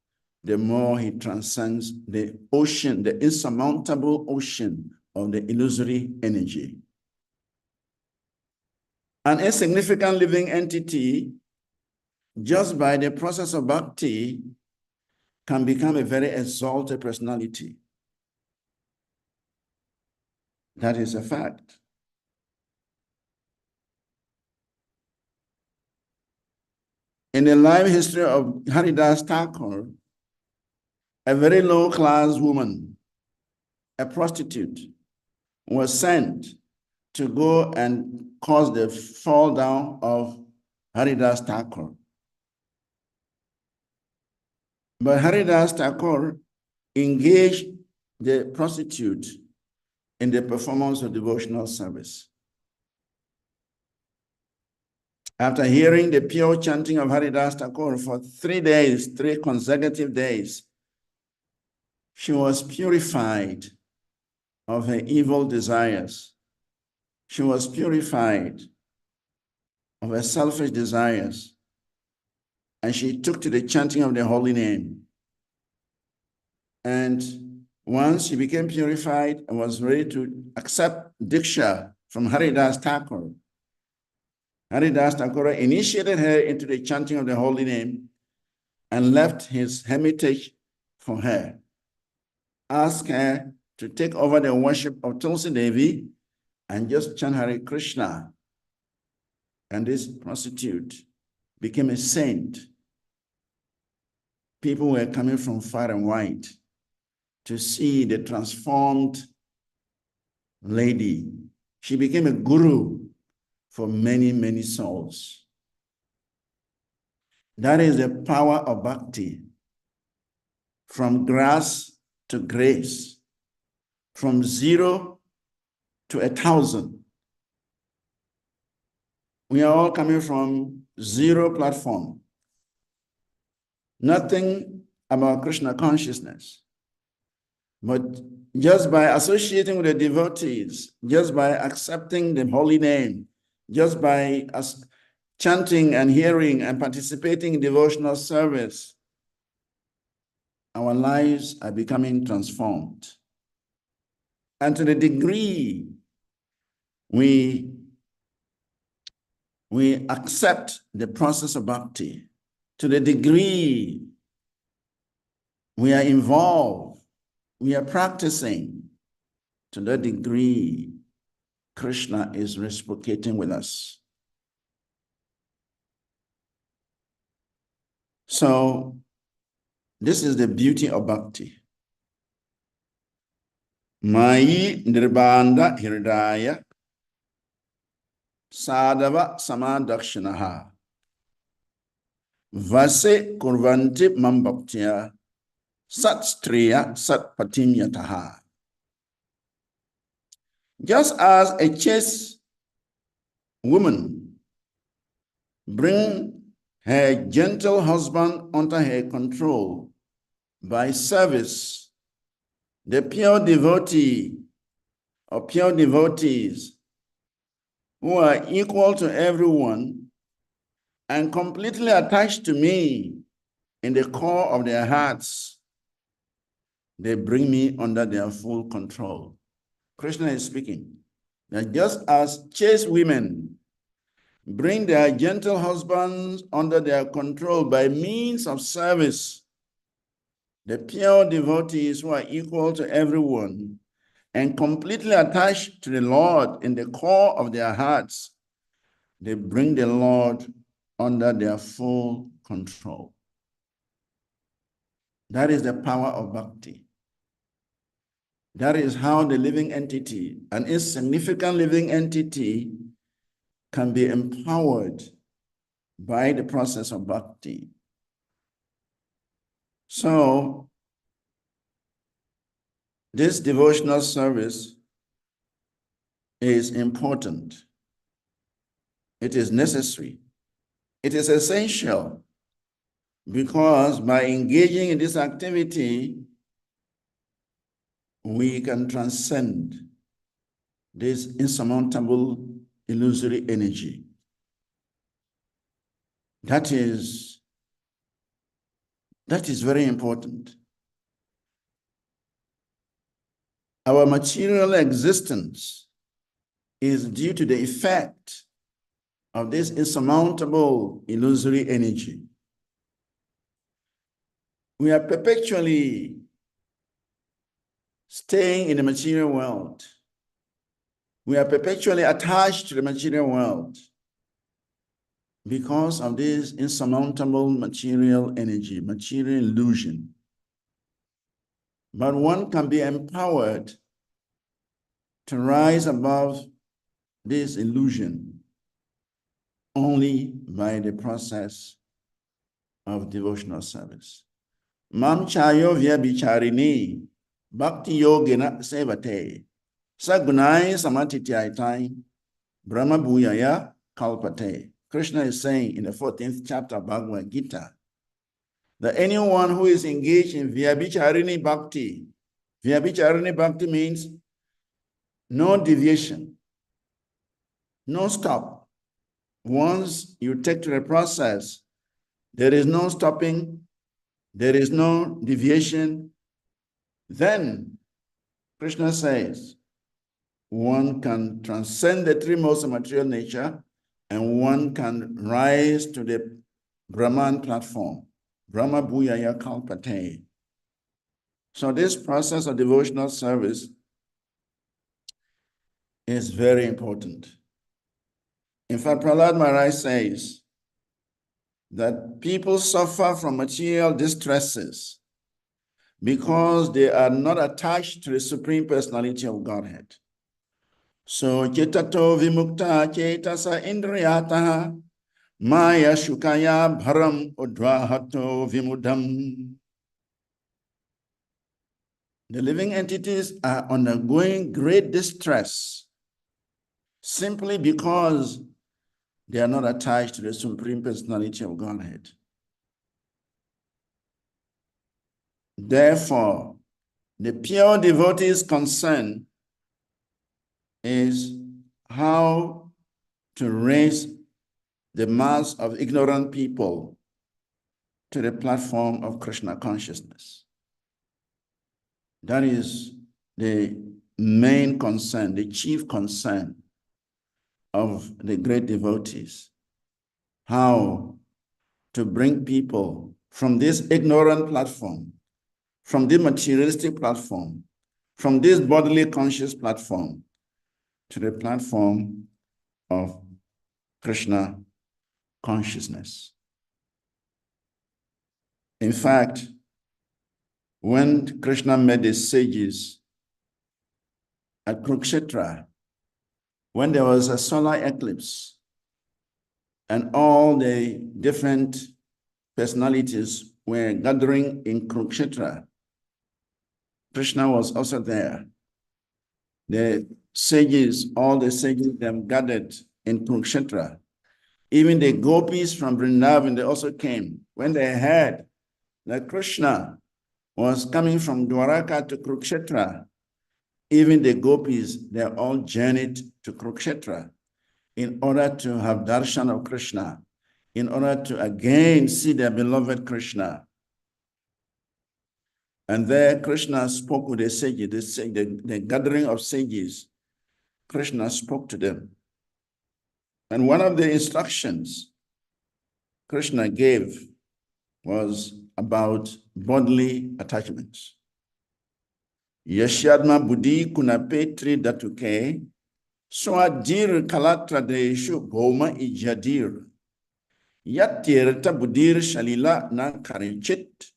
the more he transcends the ocean, the insurmountable ocean of the illusory energy. An insignificant living entity, just by the process of bhakti, can become a very exalted personality. That is a fact. In the life history of Haridas Thakur, a very low-class woman, a prostitute, was sent to go and cause the fall down of Haridas Thakur. But Haridas Thakur engaged the prostitute in the performance of devotional service. After hearing the pure chanting of Haridas Thakur for 3 days, 3 consecutive days, she was purified of her evil desires. She was purified of her selfish desires, and she took to the chanting of the holy name. And once she became purified and was ready to accept Diksha from Haridas Thakur, Haridas Thakur initiated her into the chanting of the holy name and left his hermitage for her, asked her to take over the worship of Tulsi Devi and just chant Hare Krishna. And this prostitute became a saint. People were coming from far and wide to see the transformed lady. She became a guru for many, many souls. That is the power of bhakti. From grass to grace, from 0 to 1,000. We are all coming from 0 platform. Nothing about Krishna consciousness. But just by associating with the devotees, just by accepting the holy name, just by chanting and hearing and participating in devotional service, our lives are becoming transformed. And to the degree we accept the process of bhakti, to the degree we are involved, we are practicing, to the degree Krishna is reciprocating with us. So this is the beauty of bhakti. Mayi nirbanda hirdaya sadava samadakshinaha vase kurvanti mambhaktiya sat striya sat patimyataha. Just as a chaste woman brings her gentle husband under her control by service, the pure devotee or pure devotees who are equal to everyone and completely attached to me in the core of their hearts, they bring me under their full control. Krishna is speaking that just as chaste women bring their gentle husbands under their control by means of service, the pure devotees who are equal to everyone and completely attached to the Lord in the core of their hearts, they bring the Lord under their full control. That is the power of bhakti. That is how the living entity, an insignificant living entity, can be empowered by the process of bhakti. So, this devotional service is important. It is necessary. It is essential because by engaging in this activity, we can transcend this insurmountable illusory energy. That is very important. Our material existence is due to the effect of this insurmountable illusory energy. We are perpetually staying in the material world. We are perpetually attached to the material world because of this insurmountable material energy, material illusion. But one can be empowered to rise above this illusion only by the process of devotional service. Mam chayo via bicharini, bhakti yogena sevate, sagunai samatityatai, brahma bhuyaya kalpate. Krishna is saying in the 14th chapter of Bhagavad Gita that anyone who is engaged in Vyabhicharini Bhakti means no deviation, no stop. Once you take to the process, there is no stopping, there is no deviation. Then Krishna says one can transcend the three modes of material nature and one can rise to the Brahman platform, Brahma Bhuyaya Kalpate. So this process of devotional service is very important. In fact, Prahlad Maharaj says that people suffer from material distresses because they are not attached to the Supreme Personality of Godhead. So, chetato vimukta chetasa indriyataha maya shukaya bharam udvahato vimudam. The living entities are undergoing great distress simply because they are not attached to the Supreme Personality of Godhead. Therefore, the pure devotee's concern is how to raise the mass of ignorant people to the platform of Krishna consciousness. That is the main concern, the chief concern of the great devotees. How to bring people from this ignorant platform, from the materialistic platform, from this bodily conscious platform, to the platform of Krishna consciousness. In fact, when Krishna met the sages at Kurukshetra, when there was a solar eclipse and all the different personalities were gathering in Kurukshetra, Krishna was also there. The sages, all the sages, them gathered in Kurukshetra. Even the gopis from Vrindavan, they also came. When they heard that Krishna was coming from Dwaraka to Kurukshetra, even the gopis, they all journeyed to Kurukshetra in order to have darshan of Krishna, in order to again see their beloved Krishna. And there Krishna spoke with the sages, the gathering of sages. Krishna spoke to them. And one of the instructions Krishna gave was about bodily attachments. Yashyadma buddhi kunapetri datuke swadir kalatra deshu goma ijadir yatirta buddhir shalila na karichit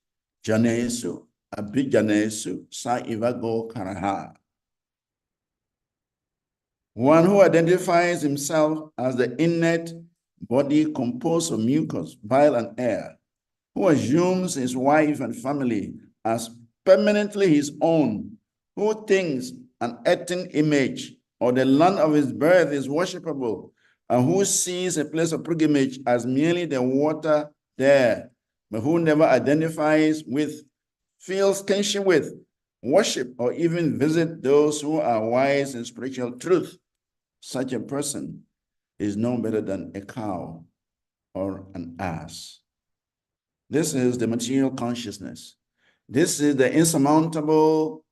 janesu abhijanesu sa ivago karaha. One who identifies himself as the innate body composed of mucus, bile, and air, who assumes his wife and family as permanently his own, who thinks an earthen image or the land of his birth is worshipable, and who sees a place of pilgrimage as merely the water there, but who never identifies with, feels kinship with, worship, or even visit those who are wise in spiritual truth, such a person is no better than a cow or an ass. This is the material consciousness. This is the insurmountable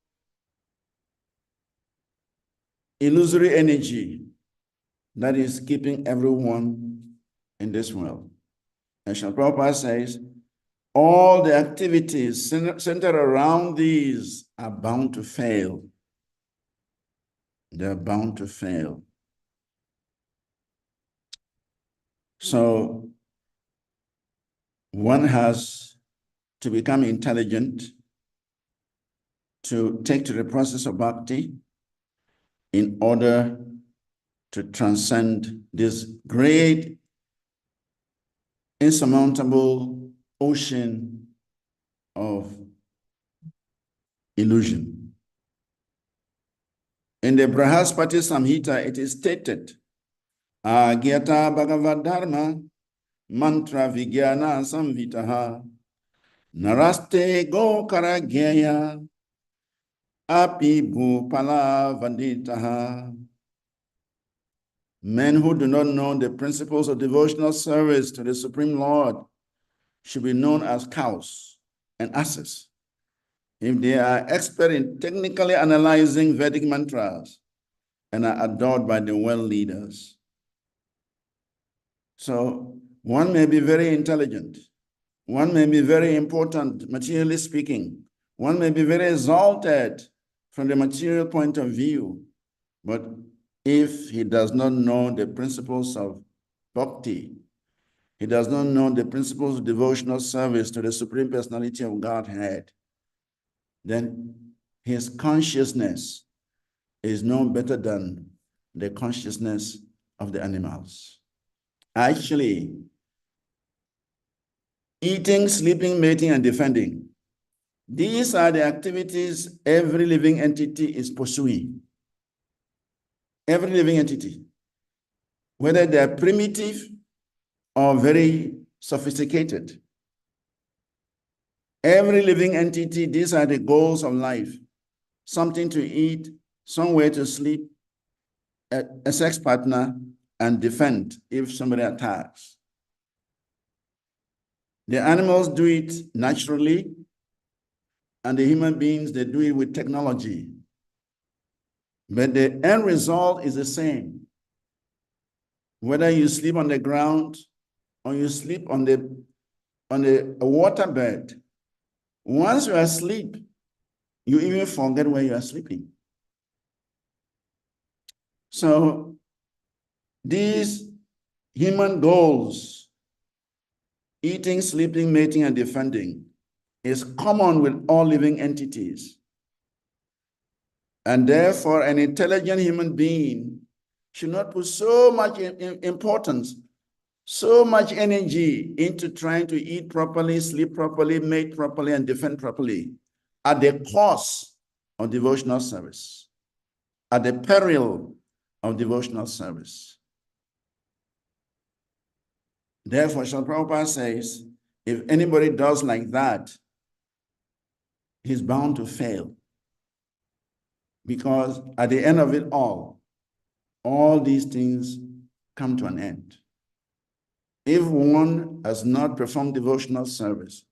illusory energy that is keeping everyone in this world. And Srila Prabhupada says, all the activities centered around these are bound to fail. They're bound to fail. So one has to become intelligent to take to the process of bhakti in order to transcend this great insurmountable ocean of illusion. In the Brahaspati Samhita, it is stated, Agyata Bhagavad Dharma Mantra Vigyana Samvitaha Naraste Go Karagya Api Bhupala Vanditaha. Men who do not know the principles of devotional service to the Supreme Lord should be known as cows and asses if they are expert in technically analyzing Vedic mantras and are adored by the world leaders. So one may be very intelligent, one may be very important, materially speaking, one may be very exalted from the material point of view, but if he does not know the principles of bhakti, he does not know the principles of devotional service to the Supreme Personality of Godhead, then his consciousness is no better than the consciousness of the animals. Actually, eating, sleeping, mating, and defending, these are the activities every living entity is pursuing. Every living entity, whether they are primitive or very sophisticated. Every living entity, these are the goals of life. Something to eat, somewhere to sleep, a sex partner, and defend if somebody attacks. The animals do it naturally, and the human beings, they do it with technology. But the end result is the same. Whether you sleep on the ground or you sleep on a waterbed, once you are asleep, you even forget where you are sleeping. So these human goals, eating, sleeping, mating, and defending, is common with all living entities. And therefore, an intelligent human being should not put so much importance, so much energy into trying to eat properly, sleep properly, mate properly, and defend properly at the cost of devotional service, at the peril of devotional service. Therefore, Srila Prabhupada says, if anybody does like that, he's bound to fail. Because at the end of it all these things come to an end. If one has not performed devotional service,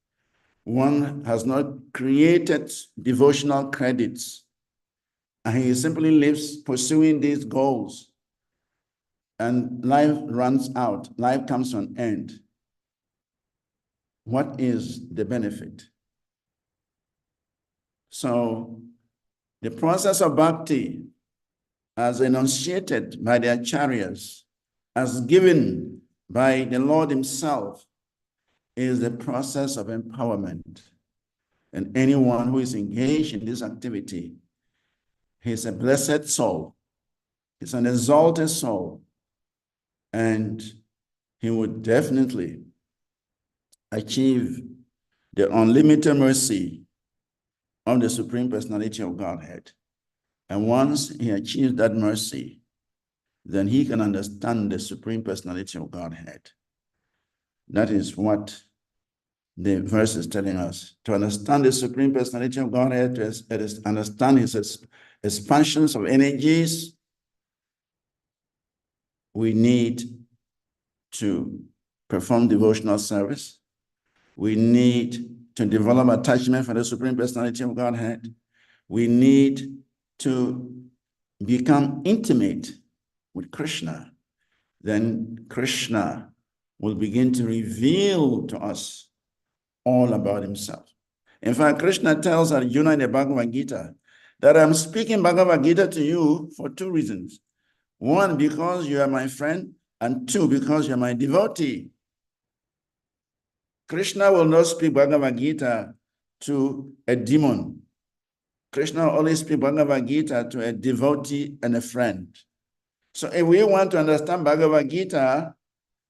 one has not created devotional credits, and he simply lives pursuing these goals, and life runs out, life comes to an end, what is the benefit? So the process of bhakti, as enunciated by the acharyas, as given by the Lord himself, is the process of empowerment. And anyone who is engaged in this activity, he's a blessed soul, he's an exalted soul, and he would definitely achieve the unlimited mercy of the Supreme Personality of Godhead. And once he achieves that mercy, then he can understand the Supreme Personality of Godhead. That is what the verse is telling us. To understand the Supreme Personality of Godhead, to understand his expansions of energies, we need to perform devotional service. We need to develop attachment for the Supreme Personality of Godhead. We need to become intimate with Krishna. Then Krishna will begin to reveal to us all about himself. In fact, Krishna tells Arjuna in the Bhagavad Gita that I'm speaking Bhagavad Gita to you for two reasons. One, because you are my friend, and two, because you're my devotee. Krishna will not speak Bhagavad Gita to a demon. Krishna will only speak Bhagavad Gita to a devotee and a friend. So if we want to understand Bhagavad Gita,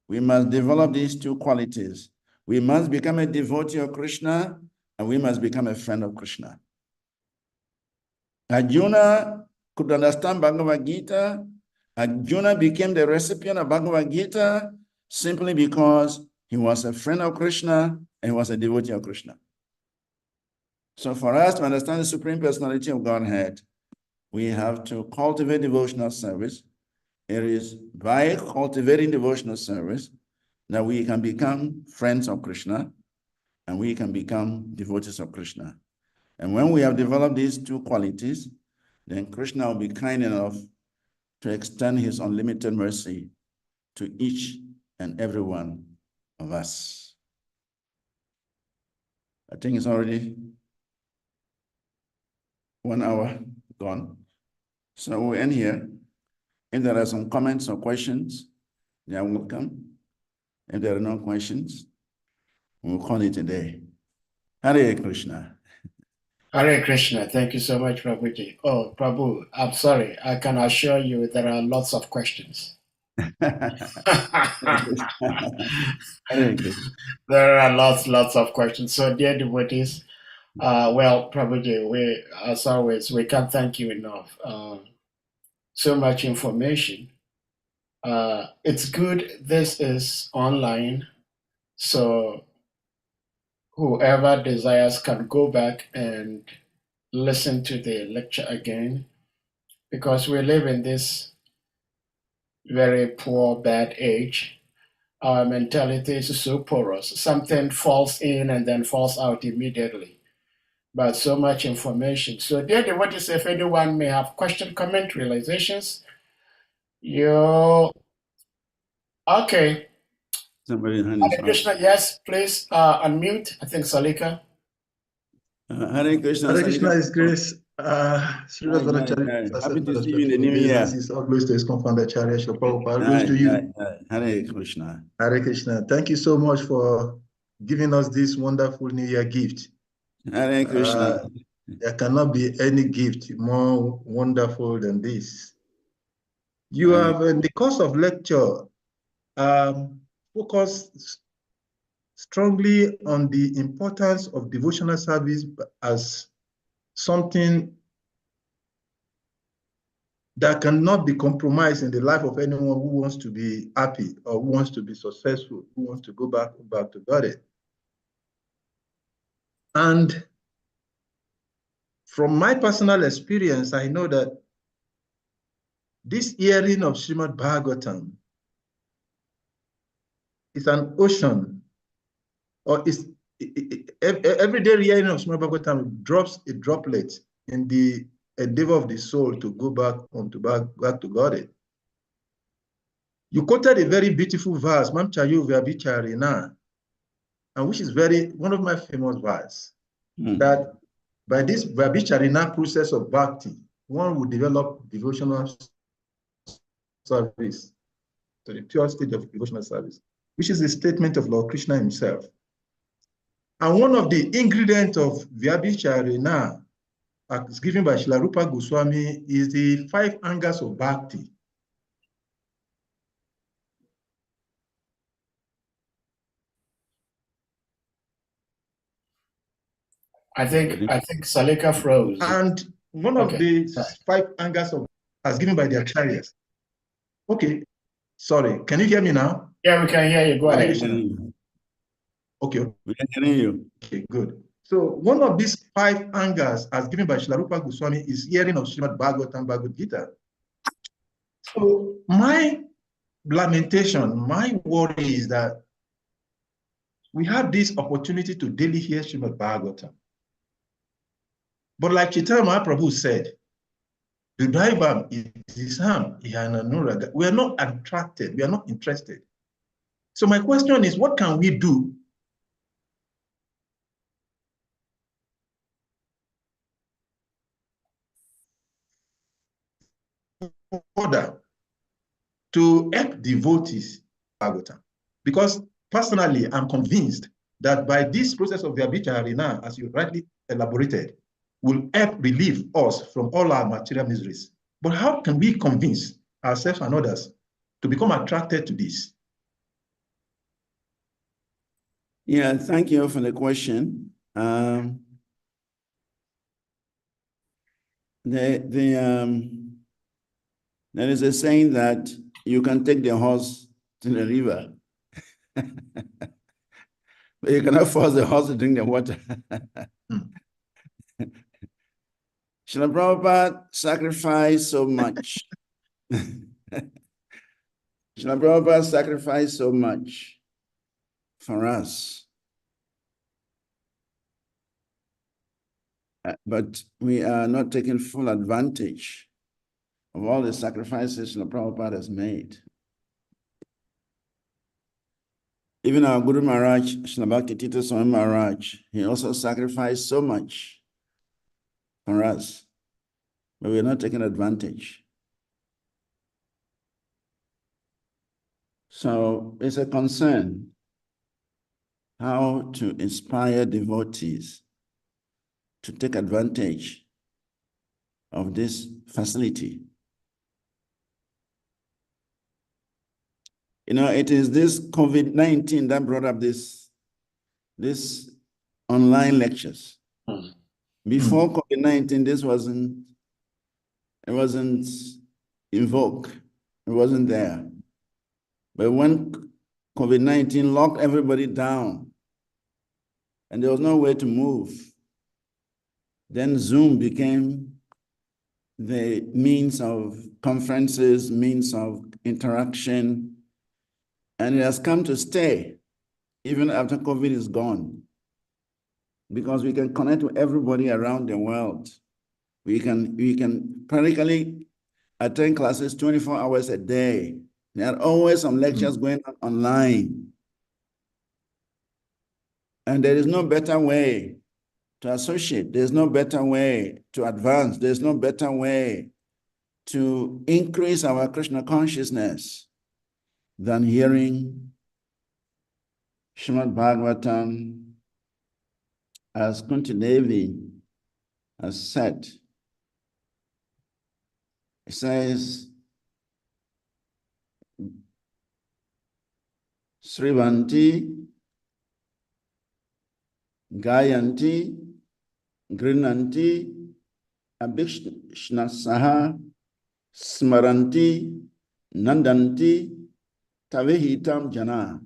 we must develop these two qualities. We must become a devotee of Krishna, and we must become a friend of Krishna. Arjuna could understand Bhagavad Gita. Arjuna became the recipient of Bhagavad Gita simply because he was a friend of Krishna and he was a devotee of Krishna. So for us to understand the Supreme Personality of Godhead, we have to cultivate devotional service. It is by cultivating devotional service that we can become friends of Krishna and we can become devotees of Krishna. And when we have developed these two qualities, then Krishna will be kind enough to extend his unlimited mercy to each and every one of us. I think it's already 1 hour gone. So we'll end here. If there are some comments or questions, they are welcome. If there are no questions, we'll call it a day. Hare Krishna. Hare Krishna. Thank you so much, Prabhuji. Oh, Prabhu, I'm sorry. I can assure you there are lots of questions. Hare Krishna. There are lots of questions. So, dear devotees, well, Prabhuji, we, as always, we can't thank you enough. So much information. It's good this is online, so whoever desires can go back and listen to the lecture again, because we live in this very poor, bad age. Our mentality is so porous. Something falls in and then falls out immediately. But so much information. So, dear devotees, if anyone may have question, comment, realizations, you okay. Somebody hand is Hare up. Krishna, yes, please unmute. I think Salika. Hare Krishna. Hare Krishna is grace. Srivas Hi, VANACARI hi. is Happy to see you in respectful the new year. obeisances. All glories to his confounder Acharya Srila Prabhupada. Glories Hi, to you. hi. Hare Krishna. Hare Krishna. Thank you so much for giving us this wonderful New Year gift. Hare Krishna. There cannot be any gift more wonderful than this. You have, in the course of lecture, focused strongly on the importance of devotional service as something that cannot be compromised in the life of anyone who wants to be happy or who wants to be successful, who wants to go back to God. And from my personal experience, I know that this hearing of Srimad Bhagavatam is an ocean, or is every day hearing of Srimad Bhagavatam drops a droplet in the endeavor of the soul to go back to God. You quoted a very beautiful verse, Mam Chayo Vyabhicharina, and which is one of my famous verses, that by this Vyabhicharina process of bhakti, one will develop devotional service to the pure state of devotional service, which is a statement of Lord Krishna himself. And one of the ingredients of Vyabhicharina, as given by Srila Rupa Goswami, is the 5 angers of bhakti. I think Salika froze. And one of Okay. the 5 angers of as given by their chariots. Okay, sorry. Can you hear me now? Yeah, we can hear you. Go ahead. Okay, We can hear you. okay, good. So one of these 5 angers as given by Srila Rupa Goswami is hearing of Srimad Bhagavatam Bhagavad Gita. So my lamentation, my worry is that we have this opportunity to daily hear Srimad Bhagavatam. But like Chaitanya Mahaprabhu said, Vibhavam is harm, we are not attracted, we are not interested. So my question is, what can we do in order to help devotees Bhagavatam? Because personally, I'm convinced that by this process of the Abhicharina, as you rightly elaborated, will help relieve us from all our material miseries. But how can we convince ourselves and others to become attracted to this? Yeah, thank you for the question. There is a saying that you can take the horse to the river, but you cannot force the horse to drink the water. Srila Prabhupada sacrificed so much. Srila Prabhupada sacrificed so much for us. But we are not taking full advantage of all the sacrifices Srila Prabhupada has made. Even our Guru Maharaj, Srila Bhakti Swami Maharaj, he also sacrificed so much for us, but we are not taking advantage. So it's a concern how to inspire devotees to take advantage of this facility. You know, it is this COVID-19 that brought up this online lectures. Before COVID-19, this wasn't in vogue. It wasn't there. But when COVID-19 locked everybody down and there was no way to move, then Zoom became the means of conferences, means of interaction, and it has come to stay even after COVID is gone, because we can connect with everybody around the world. We can practically attend classes 24 hours a day. There are always some lectures going on online. And there is no better way to associate. There's no better way to advance. There's no better way to increase our Krishna consciousness than hearing Srimad Bhagavatam, as Kunti Devi has said. It says, Srivanti, Gayanti, Grinanti, Abhishnasaha, Smaranti, Nandanti, Tavehitam Jana.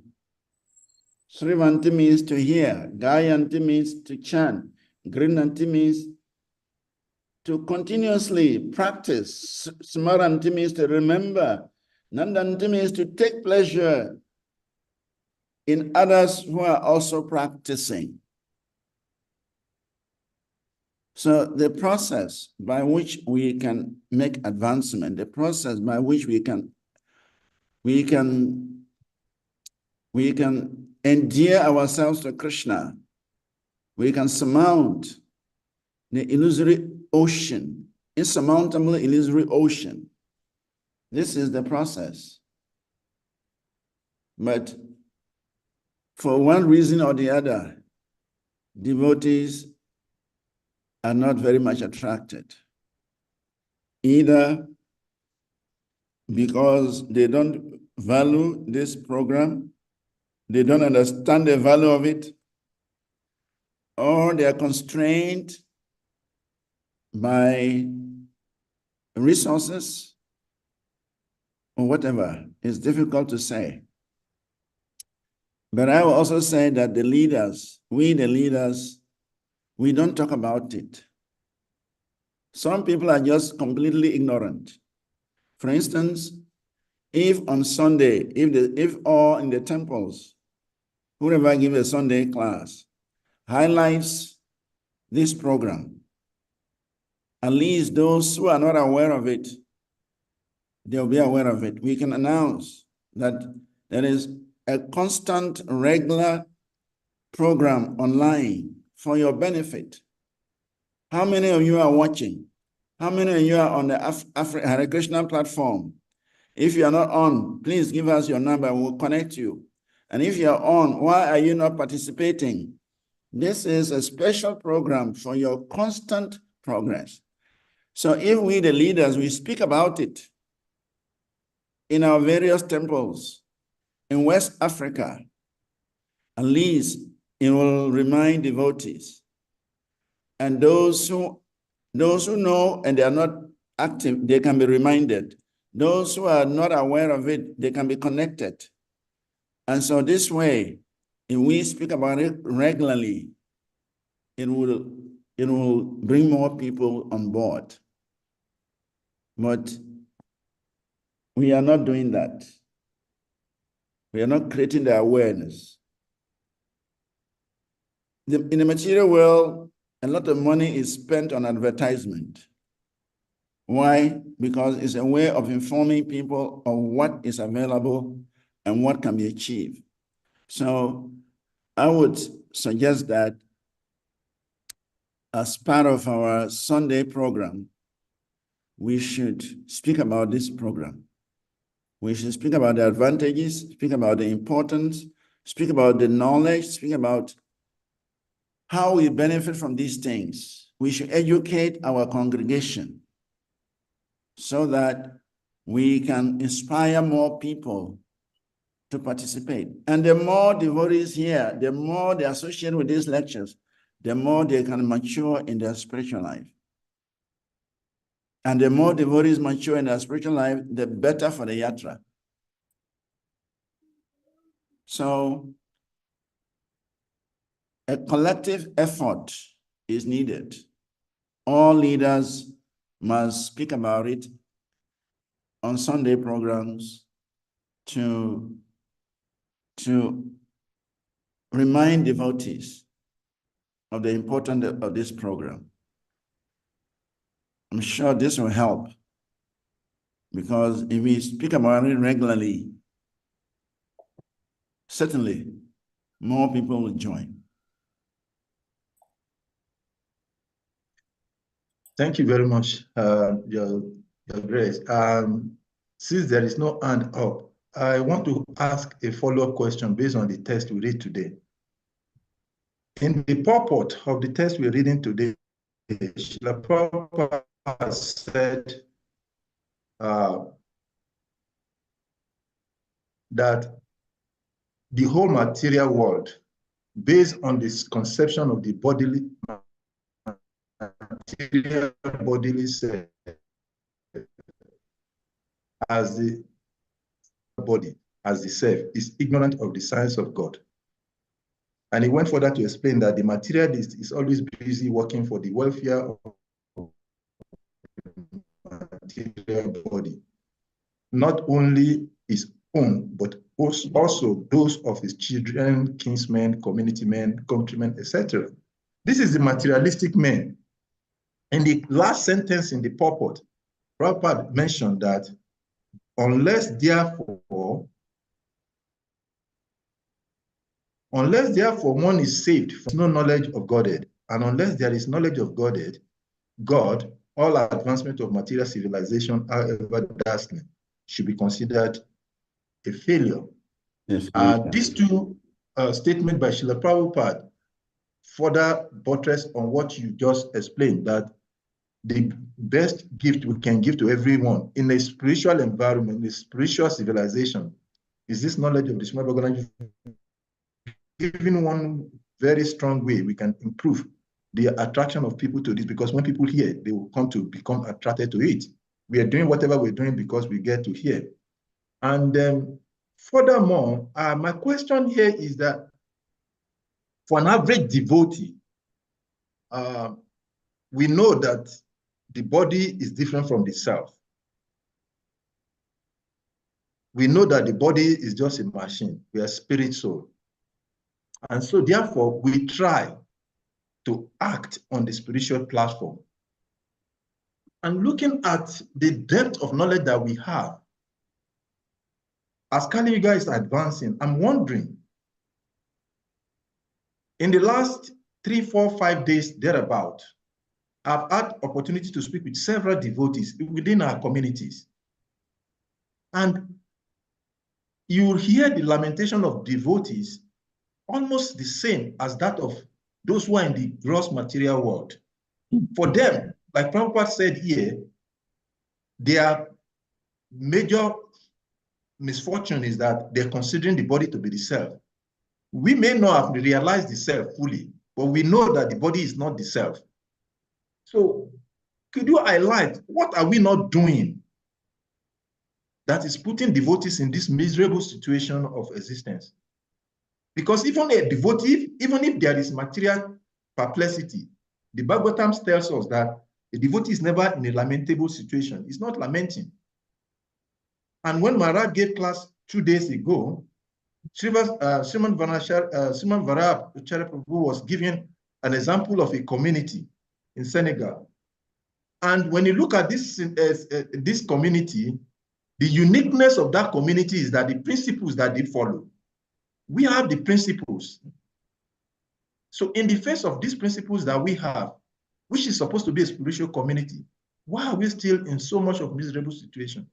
Srivanti means to hear, Gayanti means to chant, Grinanti means to continuously practice, Smaranti means to remember, Nandanti means to take pleasure in others who are also practicing. So the process by which we can make advancement, the process by which we can endear ourselves to Krishna, we can surmount the illusory ocean, insurmountable illusory ocean. This is the process. But for one reason or the other, devotees are not very much attracted, either because they don't value this program, they don't understand the value of it, or they are constrained by resources or whatever. It's difficult to say. But I will also say that the leaders, we don't talk about it. Some people are just completely ignorant. For instance, if on Sunday, if all in the temples, whoever gives a Sunday class highlights this program, at least those who are not aware of it, they'll be aware of it. We can announce that there is a constant, regular program online for your benefit. How many of you are watching? How many of you are on the Hare Krishna platform? If you are not on, please give us your number, we'll connect you. And if you are on, why are you not participating? This is a special program for your constant progress. So if we, the leaders, we speak about it in our various temples in West Africa, at least it will remind devotees. And those who know and they are not active, they can be reminded. Those who are not aware of it, they can be connected. And so this way, if we speak about it regularly, it will bring more people on board. But we are not doing that. We are not creating the awareness. In the material world, a lot of money is spent on advertisement. Why? Because it's a way of informing people of what is available and what can be achieved. So I would suggest that as part of our Sunday program, we should speak about this program. We should speak about the advantages, speak about the importance, speak about the knowledge, speak about how we benefit from these things. We should educate our congregation so that we can inspire more people to participate. And the more devotees here, the more they associate with these lectures, the more they can mature in their spiritual life. And the more devotees mature in their spiritual life, the better for the yatra. So a collective effort is needed. All leaders must speak about it on Sunday programs to remind devotees of the importance of this program. I'm sure this will help, because if we speak about it regularly, certainly more people will join. Thank you very much, Your Grace. Since there is no hand up, I want to ask a follow-up question based on the text we read today. In the purport of the text we're reading today, Srila Prabhupada said that the whole material world, based on this conception of the bodily self as the body, as the self, is ignorant of the science of God. And he went further to explain that the materialist is always busy working for the welfare of the material body, not only his own, but also those of his children, kinsmen, community men, countrymen, etc. This is the materialistic man. In the last sentence in the purport, Prabhupada mentioned that unless therefore one is saved from no knowledge of Godhead, and unless there is knowledge of Godhead, God, all advancement of material civilization, however dazzling, should be considered a failure. Yes, These two statements by Srila Prabhupada further buttress on what you just explained, that the best gift we can give to everyone in a spiritual environment, in a spiritual civilization, is this knowledge of the Srimad Bhagavatam, given one very strong way we can improve the attraction of people to this, because when people hear, they will come to become attracted to it. We are doing whatever we're doing because we get to hear. And furthermore, my question here is that for an average devotee, we know that the body is different from the self. We know that the body is just a machine. We are spirit soul. And so therefore, we try to act on the spiritual platform. And looking at the depth of knowledge that we have, as Kali Yuga is advancing, I'm wondering, in the last 3, 4, 5 days thereabout, I've had opportunity to speak with several devotees within our communities. And you hear the lamentation of devotees almost the same as that of those who are in the gross material world. For them, like Prabhupada said here, their major misfortune is that they're considering the body to be the self. We may not have realized the self fully, but we know that the body is not the self. So could you highlight, what are we not doing that is putting devotees in this miserable situation of existence? Because even a devotee, even if there is material perplexity, the Bhagavatam tells us that a devotee is never in a lamentable situation. He's not lamenting. And when Maharaj gave class 2 days ago, Sriman Varab was giving an example of a community in Senegal. And when you look at this community, the uniqueness of that community is that the principles that they follow, we have the principles. So in the face of these principles that we have, which is supposed to be a spiritual community, why are we still in so much of miserable situation?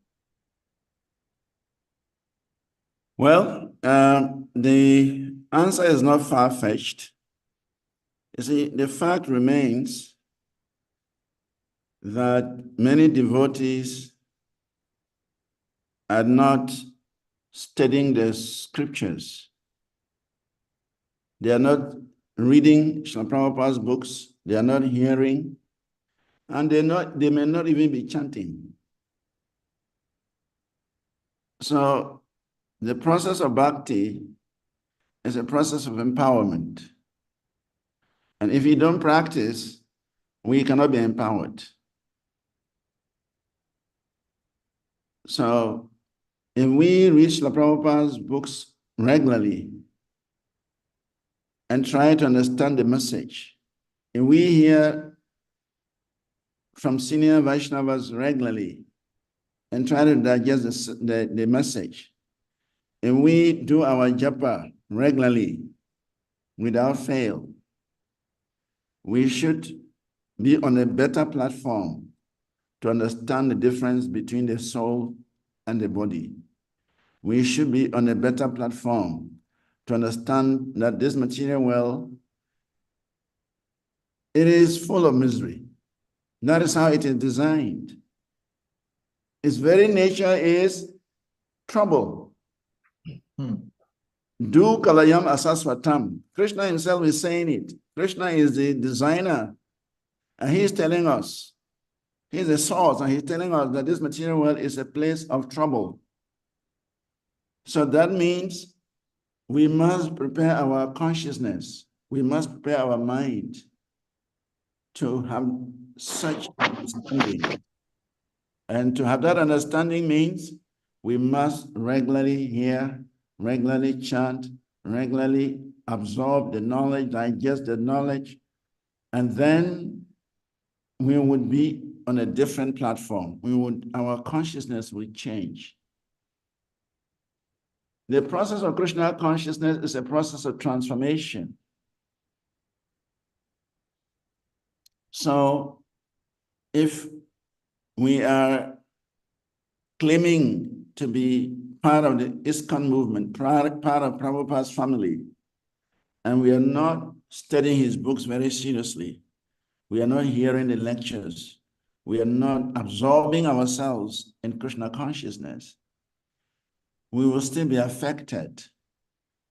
Well, the answer is not far-fetched. You see, the fact remains that many devotees are not studying the scriptures. They are not reading Srila Prabhupada's books. They are not hearing, and they may not even be chanting. So the process of bhakti is a process of empowerment. And if you don't practice, we cannot be empowered. So if we read Srila Prabhupada's books regularly and try to understand the message, if we hear from senior Vaishnavas regularly and try to digest the message, if we do our japa regularly without fail, we should be on a better platform to understand the difference between the soul and the body. We should be on a better platform to understand that this material world, it is full of misery. That is how it is designed. Its very nature is trouble. Do kalayam asasvatam. Krishna himself is saying it. Krishna is the designer, and he is telling us, he is the source, and he's telling us that this material world is a place of trouble. So that means we must prepare our consciousness, we must prepare our mind to have such understanding. And to have that understanding means we must regularly hear, regularly chant, regularly absorb the knowledge, digest the knowledge, and then we would be on a different platform. Our consciousness will change. The process of Krishna consciousness is a process of transformation. So if we are claiming to be part of the ISKCON movement, part of Prabhupada's family, and we are not studying his books very seriously, we are not hearing the lectures, we are not absorbing ourselves in Krishna consciousness, we will still be affected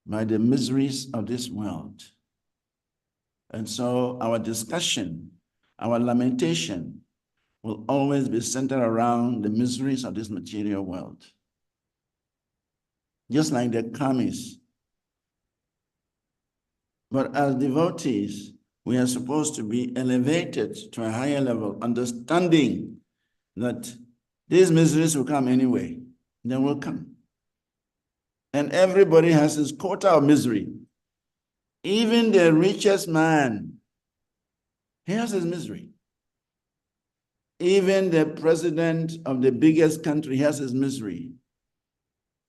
by the miseries of this world. And so our discussion, our lamentation will always be centered around the miseries of this material world. Just like the karmis. But as devotees, we are supposed to be elevated to a higher level, understanding that these miseries will come anyway. They will come. And everybody has his quota of misery. Even the richest man, he has his misery. Even the president of the biggest country has his misery.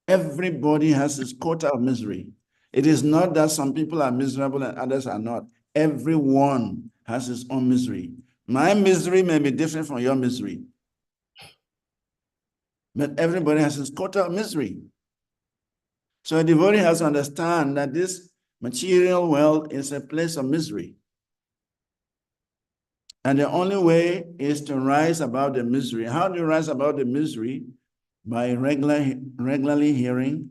Everybody has his quota of misery. It is not that some people are miserable and others are not. Everyone has his own misery. My misery may be different from your misery. But everybody has his quota of misery. So a devotee has to understand that this material world is a place of misery. And the only way is to rise above the misery. How do you rise above the misery? By regularly hearing,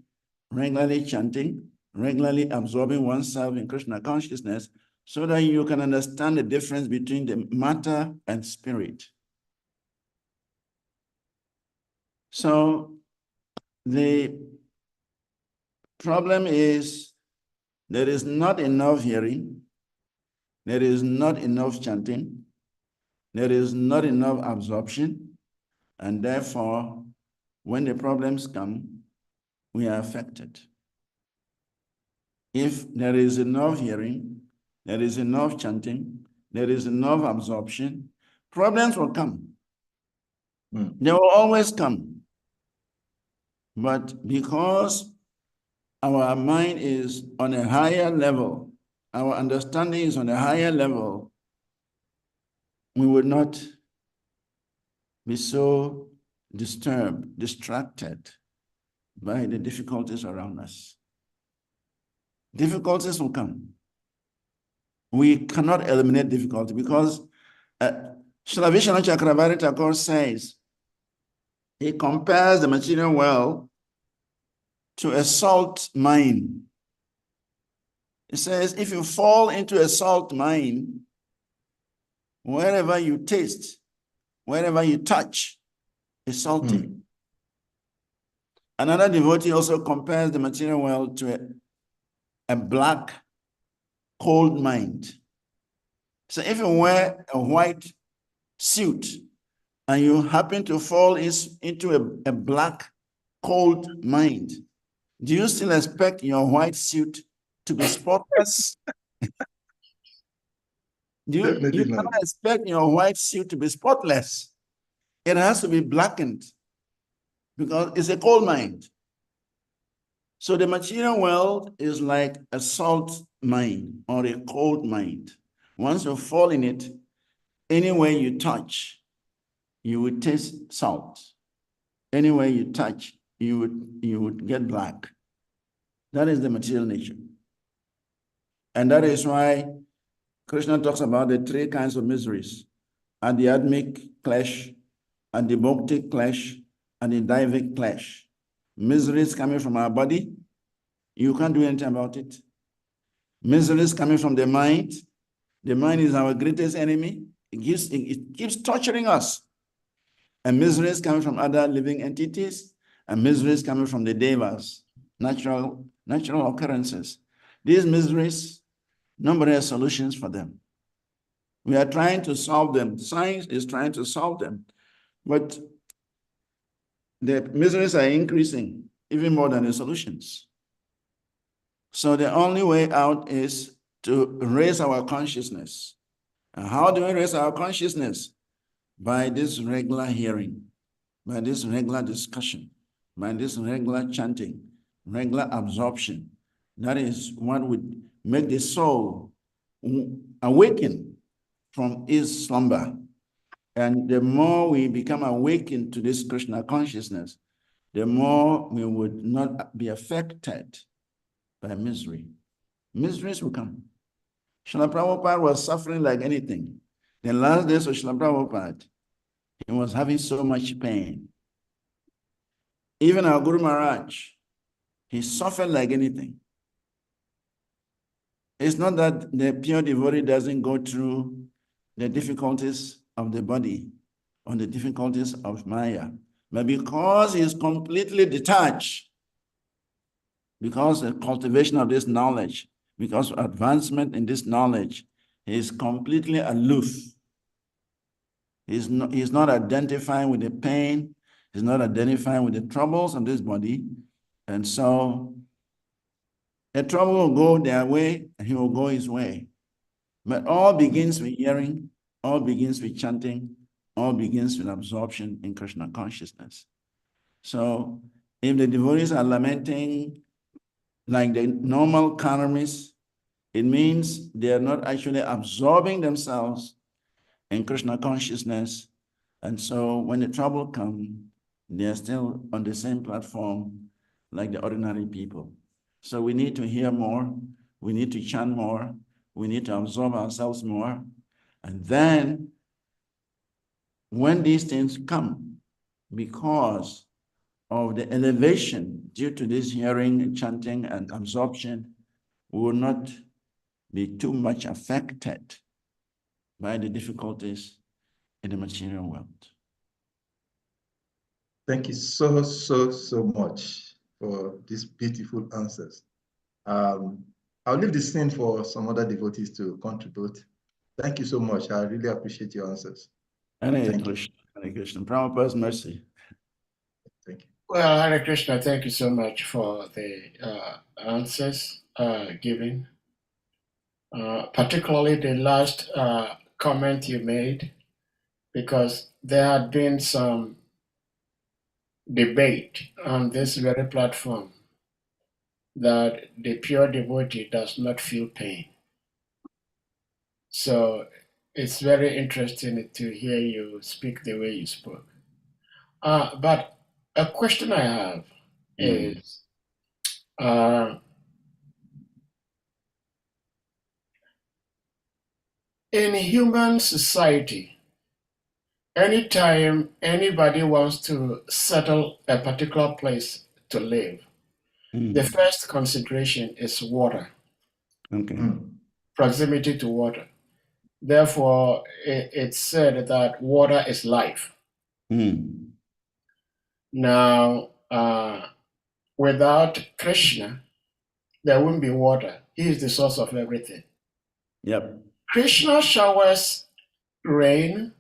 regularly chanting, regularly absorbing oneself in Krishna consciousness so that you can understand the difference between the matter and spirit. So the problem is there is not enough hearing, there is not enough chanting, there is not enough absorption, and therefore, when the problems come, we are affected. If there is enough hearing, there is enough chanting, there is enough absorption, problems will come. They will always come. But because our mind is on a higher level, our understanding is on a higher level, we would not be so disturbed, distracted by the difficulties around us. Difficulties will come. We cannot eliminate difficulty because Srila Vishnu Chakravarti Thakur says, he compares the material world to a salt mine. He says, if you fall into a salt mine, wherever you taste, wherever you touch, is salty. Another devotee also compares the material world to a black, cold mind. So if you wear a white suit and you happen to fall into a black, cold mind, do you still expect your white suit to be spotless? You cannot expect your white suit to be spotless. It has to be blackened because it's a cold mind. So the material world is like a salt mine or a cold mind. Once you fall in it, anywhere you touch, you would taste salt. Anywhere you touch, you would get black. That is the material nature. And that is why Krishna talks about the three kinds of miseries: adhyatmic clash, adibhoktic clash, and the daivic clash. Miseries coming from our body, you can't do anything about it. Miseries coming from the mind is our greatest enemy. It keeps torturing us. And miseries coming from other living entities, and miseries coming from the devas, natural occurrences. These miseries, nobody has solutions for them. We are trying to solve them. Science is trying to solve them. But the miseries are increasing even more than the solutions. So the only way out is to raise our consciousness. And how do we raise our consciousness? By this regular hearing, by this regular discussion, by this regular chanting, regular absorption. That is what would make the soul awaken from its slumber. And the more we become awakened to this Krishna consciousness, the more we would not be affected by misery. Miseries will come. Srila Prabhupada was suffering like anything. The last days of Srila Prabhupada, he was having so much pain. Even our Guru Maharaj, he suffered like anything. It's not that the pure devotee doesn't go through the difficulties of the body or the difficulties of Maya, but because he is completely detached, because of the cultivation of this knowledge, because of advancement in this knowledge, he is completely aloof. He's not identifying with the pain. He's not identifying with the troubles of this body. And so the trouble will go their way and he will go his way. But all begins with hearing, all begins with chanting, all begins with absorption in Krishna consciousness. So if the devotees are lamenting like the normal karmis, it means they are not actually absorbing themselves in Krishna consciousness. And so when the trouble comes, they are still on the same platform like the ordinary people. So we need to hear more, we need to chant more, we need to absorb ourselves more. And then when these things come, because of the elevation due to this hearing and chanting and absorption, we will not be too much affected by the difficulties in the material world. Thank you so much for these beautiful answers. I'll leave the scene for some other devotees to contribute. Thank you so much. I really appreciate your answers. Hare Krishna, Hare Krishna. Prabhupada's mercy. Thank you. Well, Hare Krishna, thank you so much for the answers given. Particularly the last comment you made, because there had been some debate on this very platform that the pure devotee does not feel pain. So it's very interesting to hear you speak the way you spoke. But a question I have is, in human society, anytime anybody wants to settle a particular place to live, the first consideration is water. Okay. Proximity to water. Therefore, it's said that water is life. Now, without Krishna, there wouldn't be water. He is the source of everything. Yep. Krishna showers rain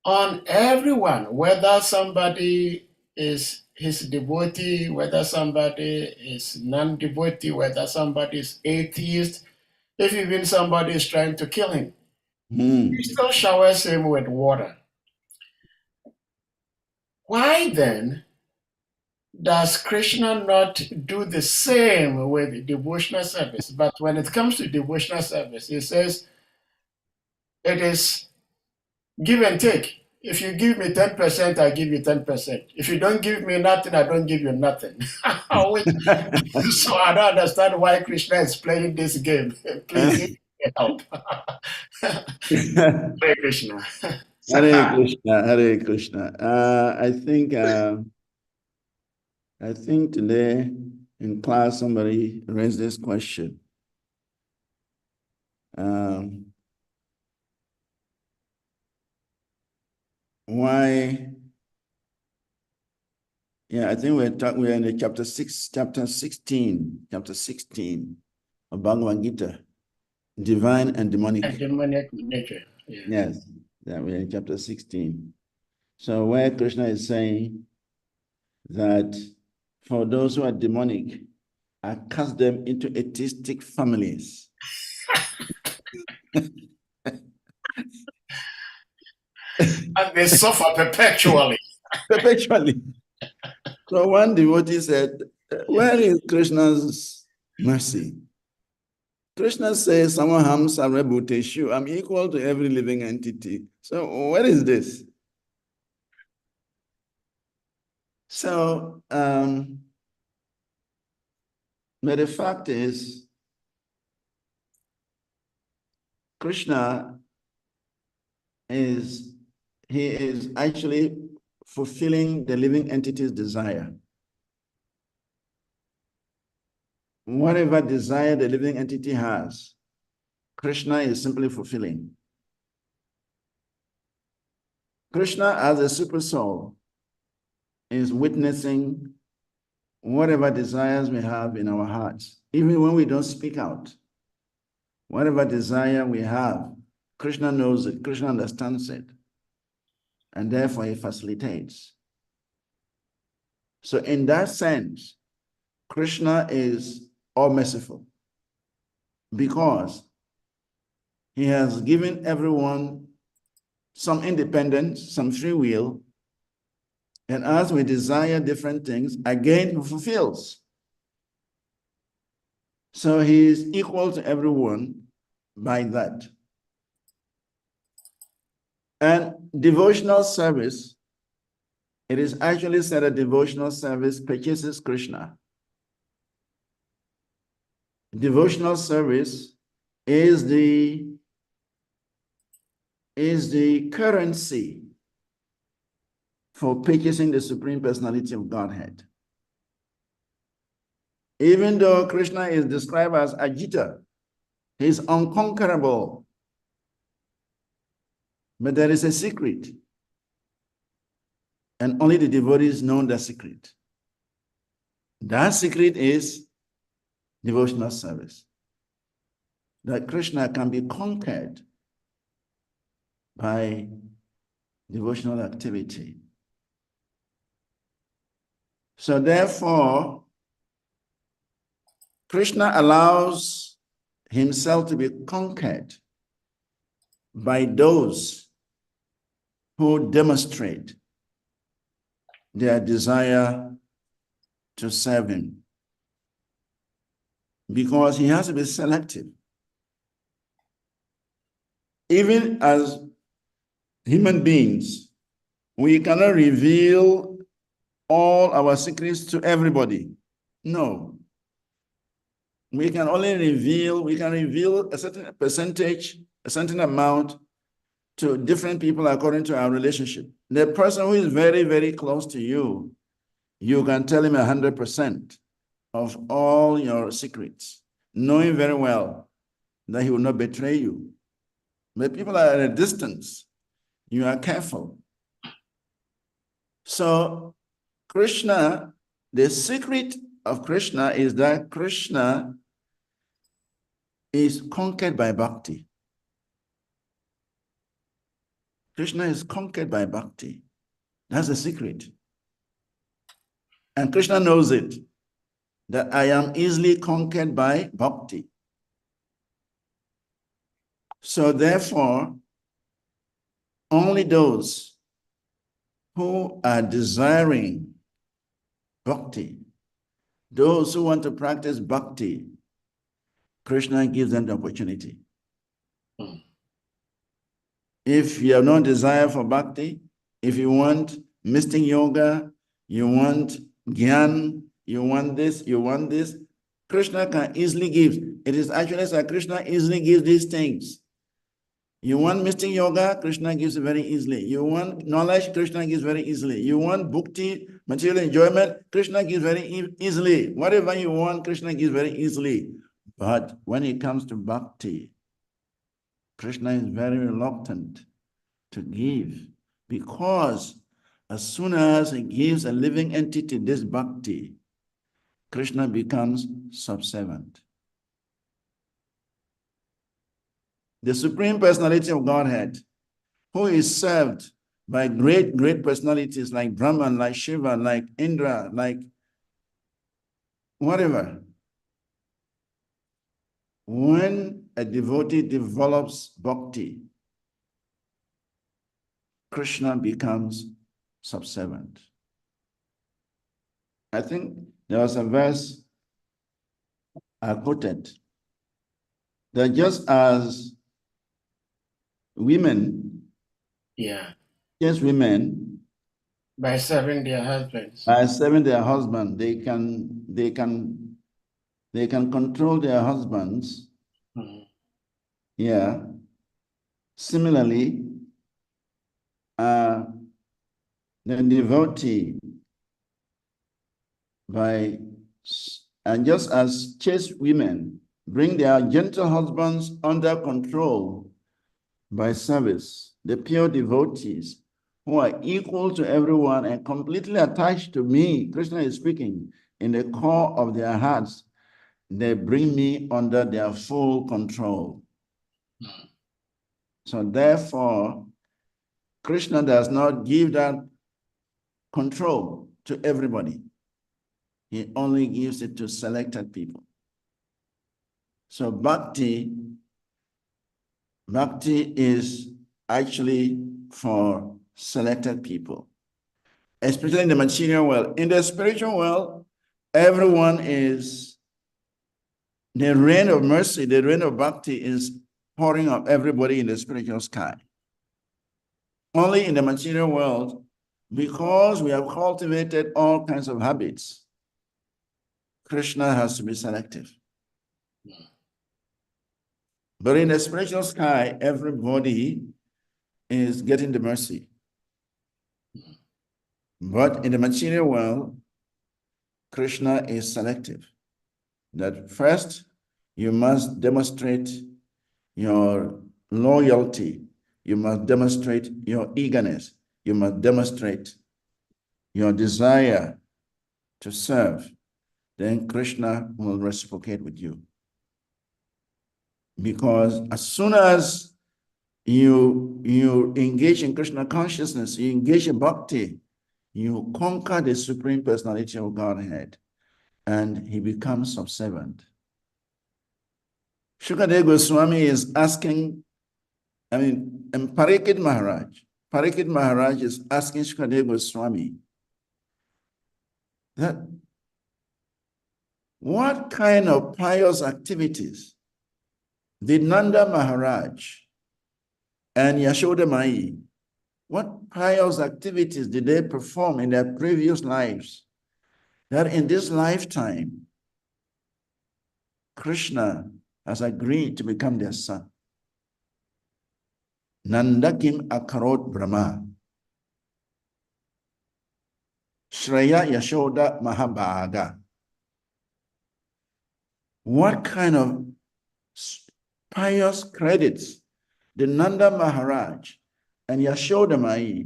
on everyone, whether somebody is his devotee, whether somebody is non-devotee, whether somebody is atheist, if even somebody is trying to kill him. He still showers him with water. Why then does Krishna not do the same with devotional service? But when it comes to devotional service, he says it is give and take. If you give me 10%, I give you 10%. If you don't give me nothing, I don't give you nothing. So I don't understand why Krishna is playing this game. Please help. Hare Krishna. Hare Krishna, Hare Krishna. I think today in class somebody raised this question. Why? Yeah, I think we're in the chapter 16 of Bhagavad Gita, divine and demonic. And demonic nature. Yeah. Yes, that we're in chapter 16. So where Krishna is saying that for those who are demonic, I cast them into atheistic families. And they suffer perpetually. Perpetually. So one devotee said, where is Krishna's mercy? Krishna says, Samaham Sarvabhuteshu, I'm equal to every living entity. So where is this? So, but the fact is, Krishna is actually fulfilling the living entity's desire. whatever desire the living entity has, Krishna is simply fulfilling. Krishna, as a super soul, is witnessing whatever desires we have in our hearts, even when we don't speak out. Whatever desire we have, Krishna knows it, Krishna understands it, and therefore he facilitates. So in that sense, Krishna is all-merciful because he has given everyone some independence, some free will, and as we desire different things, again, he fulfills. So he is equal to everyone by that. And devotional service, it is actually said that devotional service purchases Krishna. Devotional service is the currency for purchasing the Supreme Personality of Godhead. Even though Krishna is described as Ajita, he is unconquerable. But there is a secret, and only the devotees know the secret. That secret is devotional service. That Krishna can be conquered by devotional activity. So therefore, Krishna allows himself to be conquered by those who demonstrate their desire to serve him, because he has to be selective. Even as human beings, we cannot reveal all our secrets to everybody. No. We can reveal a certain percentage, a certain amount to different people according to our relationship. The person who is very, very close to you, you can tell him 100% of all your secrets, knowing very well that he will not betray you. But people are at a distance. You are careful. So Krishna, the secret of Krishna is that Krishna is conquered by bhakti. Krishna is conquered by bhakti. That's the secret. And Krishna knows it, that I am easily conquered by bhakti. So therefore, only those who are desiring bhakti, those who want to practice bhakti, Krishna gives them the opportunity. If you have no desire for bhakti, if you want mystic yoga, you want gyan, you want this, Krishna can easily give. It is actually so Krishna easily gives these things. You want mystic yoga, Krishna gives very easily. You want knowledge, Krishna gives very easily. You want bhakti, material enjoyment, Krishna gives very easily. Whatever you want, Krishna gives very easily. But when it comes to bhakti, Krishna is very reluctant to give, because as soon as he gives a living entity this bhakti, Krishna becomes subservient. The Supreme Personality of Godhead, who is served by great, great personalities like Brahman, like Shiva, like Indra, like whatever. When a devotee develops bhakti, Krishna becomes subservient. I think there was a verse I quoted that just as women, just women, by serving their husbands, they can control their husbands. Yeah. Similarly, the devotee, by And just as chaste women bring their gentle husbands under control by service, the pure devotees who are equal to everyone and completely attached to me, Krishna is speaking, in the core of their hearts, they bring me under their full control. So therefore, Krishna does not give that control to everybody. He only gives it to selected people. So bhakti is actually for selected people, especially in the material world. In the spiritual world, everyone is, the rain of mercy, the rain of bhakti is pouring on everybody in the spiritual sky. Only in the material world, because we have cultivated all kinds of habits, Krishna has to be selective. But in the spiritual sky, everybody is getting the mercy. But in the material world, Krishna is selective. That first, you must demonstrate your loyalty. You must demonstrate your eagerness. You must demonstrate your desire to serve. Then Krishna will reciprocate with you. Because as soon as you engage in Krishna consciousness, you engage in bhakti, you conquer the Supreme Personality of Godhead, and he becomes subservient. Shukadeva Goswami is asking, and Parikshit Maharaj is asking Shukadeva Goswami that what kind of pious activities did Nanda Maharaj and Yashoda Mai, what pious activities did they perform in their previous lives that in this lifetime Krishna has agreed to become their son? Nandakim Akarot Brahma, Shreya Yashoda Mahabhaga. What kind of pious credits did Nanda Maharaj and Yashoda Mai,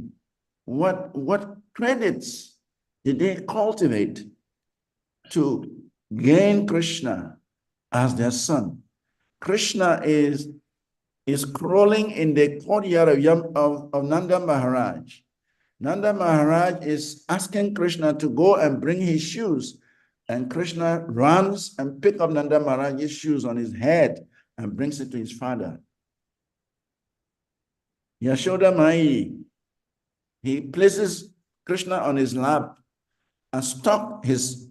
what credits did they cultivate to gain Krishna as their son? Krishna is crawling in the courtyard of Nanda Maharaj. Nanda Maharaj is asking Krishna to go and bring his shoes, and Krishna runs and picks up Nanda Maharaj's shoes on his head and brings it to his father. Yashoda Mai, he places Krishna on his lap and stuck his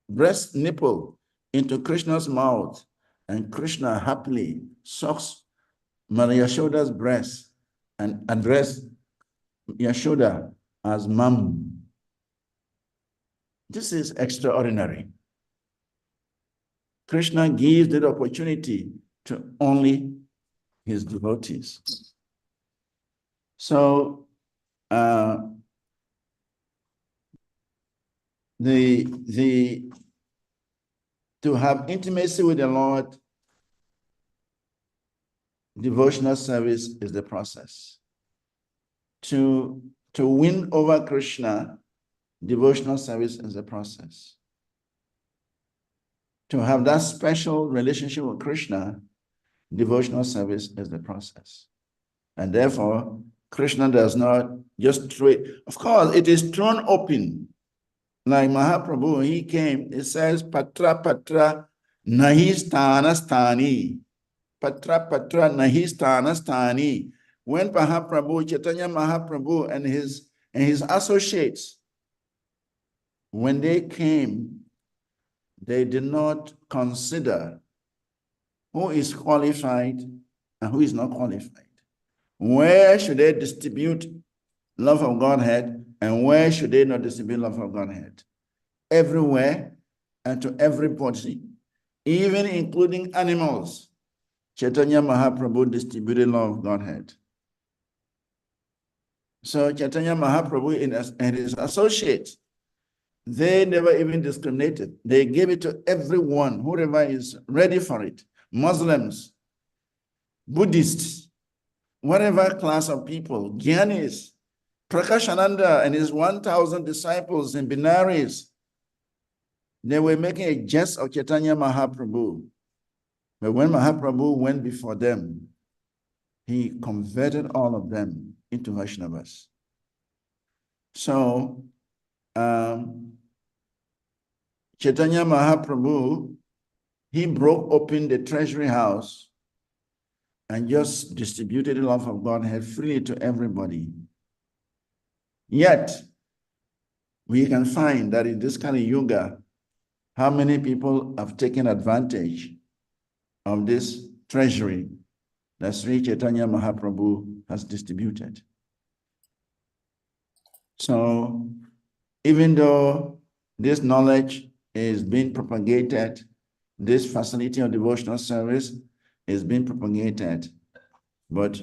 breast nipple into Krishna's mouth, and Krishna happily sucks Mother Yashoda's breast and addressed Yashoda as Mom. This is extraordinary. Krishna gives that opportunity to only his devotees. So to have intimacy with the Lord, devotional service is the process. To win over Krishna, devotional service is the process. To have that special relationship with Krishna, devotional service is the process. And therefore, Krishna does not just throw it. Of course, it is thrown open. Like Mahaprabhu, he came, it says, Patra Patra Nahi Sthana Sthani. Patra Patra Nahi Sthana Sthani. When Mahaprabhu, Chaitanya Mahaprabhu and his associates, when they came, they did not consider who is qualified and who is not qualified. Where should they distribute love of Godhead and where should they not distribute love of Godhead? Everywhere and to everybody, even including animals, Chaitanya Mahaprabhu distributed love of Godhead. So Chaitanya Mahaprabhu and his associates, They never even discriminated. They gave it to everyone, whoever is ready for it. Muslims, Buddhists, whatever class of people, Gyanis, Prakashananda and his 1,000 disciples in Benares, they were making a jest of Chaitanya Mahaprabhu. But when Mahaprabhu went before them, he converted all of them into Vaishnavas. So, Chaitanya Mahaprabhu, he broke open the treasury house and just distributed the love of Godhead freely to everybody. Yet, we can find that in this kind of Yuga, how many people have taken advantage of this treasury that Sri Chaitanya Mahaprabhu has distributed. So, even though this knowledge is being propagated, this facility of devotional service is being propagated, but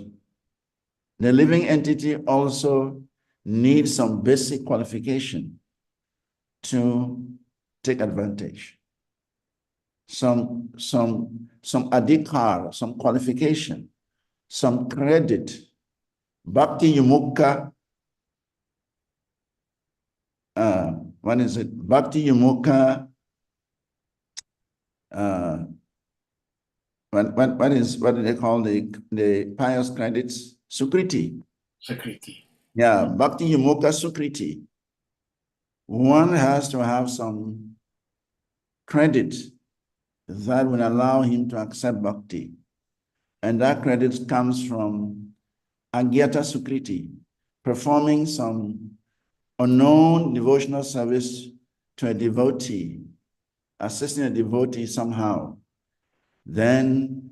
the living entity also needs some basic qualification to take advantage. Some adhikar, some qualification, some credit. Bhakti Yumukha, what is it? Bhakti Yumukha, what do they call the pious credits? Sukriti. Security. Yeah, Bhakti Yumukha Sukriti. One has to have some credit that will allow him to accept bhakti. And that credit comes from Agyata Sukriti, performing some unknown devotional service to a devotee, assisting a devotee somehow. Then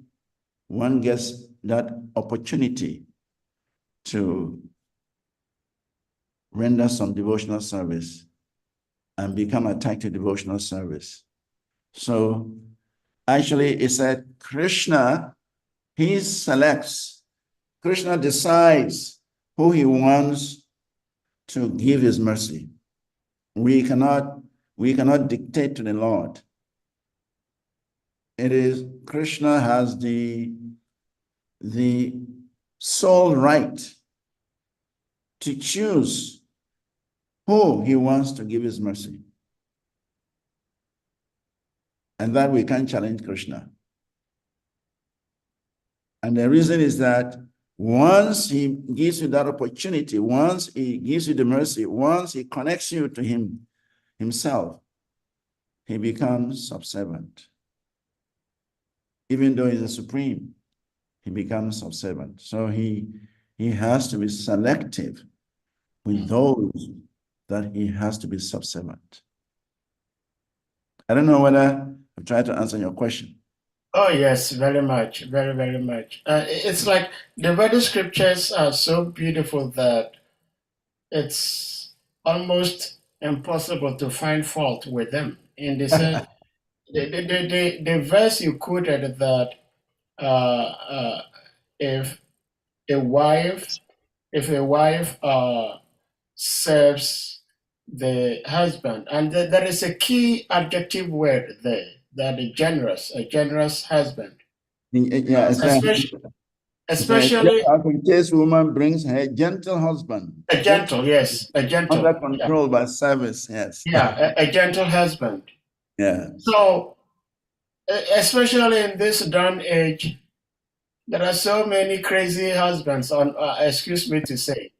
one gets that opportunity to render some devotional service and become attached to devotional service. So actually it said Krishna, he selects, Krishna decides who he wants to give his mercy. We cannot dictate to the Lord. It is Krishna has the sole right to choose who he wants to give his mercy. And that we can't challenge Krishna. And the reason is that once he gives you that opportunity, once he gives you the mercy, once he connects you to himself, he becomes subservient. Even though he's the supreme, he becomes subservient. So he has to be selective with those that he has to be subservient. I don't know whether I've tried to answer your question. Oh, yes, very much, very, very much. It's like the Vedic scriptures are so beautiful that it's almost impossible to find fault with them. In the sense, the verse you quoted that uh, uh, if a wife serves the husband, and there is a key adjective word there, that a generous husband. Yeah, Especially this woman brings her gentle husband. a gentle, yes, a gentle. Under control by service, yes. Yeah, a gentle husband. Yeah. So, especially in this dawn age, there are so many crazy husbands, on excuse me to say,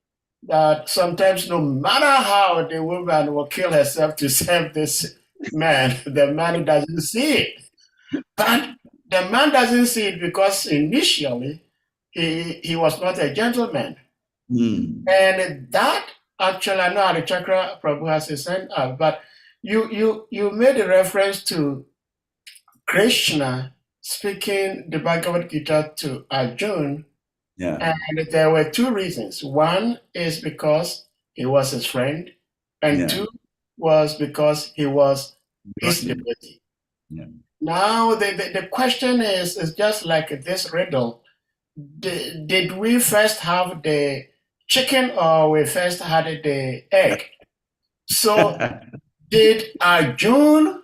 that sometimes no matter how the woman will kill herself to serve this man, the man doesn't see it. But the man doesn't see it because initially he was not a gentleman. And that actually, I know Adi Chakra Prabhu has sent out, but you made a reference to Krishna speaking the Bhagavad Gita to Arjuna. Yeah. And there were two reasons. One is because he was his friend, and two was because he was his devotee. Yeah. Now the question is just like this riddle. Did we first have the chicken or we first had the egg? So Did Arjun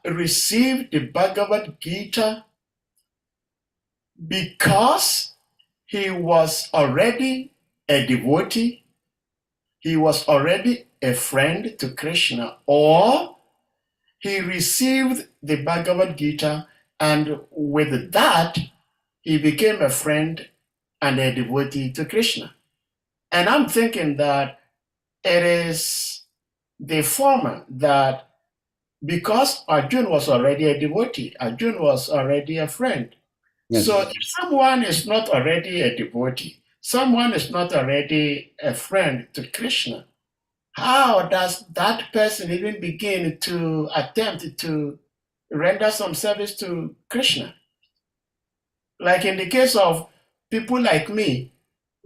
receive the Bhagavad Gita because he was already a devotee, he was already a friend to Krishna, or he received the Bhagavad Gita and with that he became a friend and a devotee to Krishna? And I'm thinking that it is the former, that because Arjun was already a devotee, Arjun was already a friend. Yes. So if someone is not already a devotee, someone is not already a friend to Krishna, how does that person even begin to attempt to render some service to Krishna? Like in the case of people like me,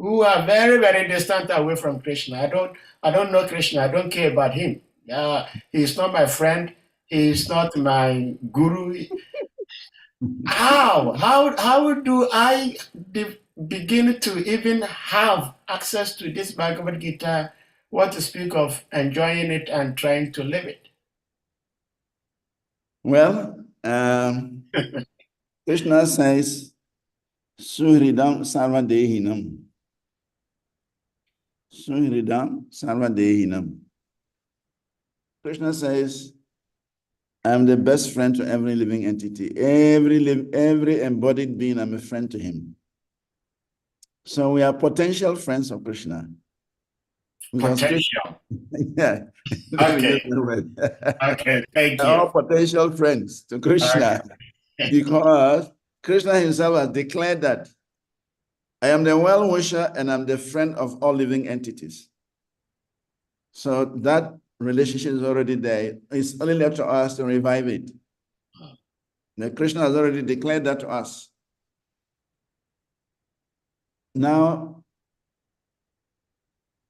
who are very, very distant away from Krishna. I don't know Krishna. I don't care about him. He's not my friend. He's not my guru. How do I begin to even have access to this Bhagavad Gita? What to speak of enjoying it and trying to live it? Well, Krishna says, Suhridam Sarvadehinam. Suhridam Sarvadehinam. Krishna says, I am the best friend to every living entity. Every embodied being, I'm a friend to him. So we are potential friends of Krishna. Because Potential. yeah. Okay. Okay. Thank you. All potential friends to Krishna. Okay. Because Krishna himself has declared that I am the well-wisher and I'm the friend of all living entities. So that relationship is already there. It's only left to us to revive it. Now, Krishna has already declared that to us. Now,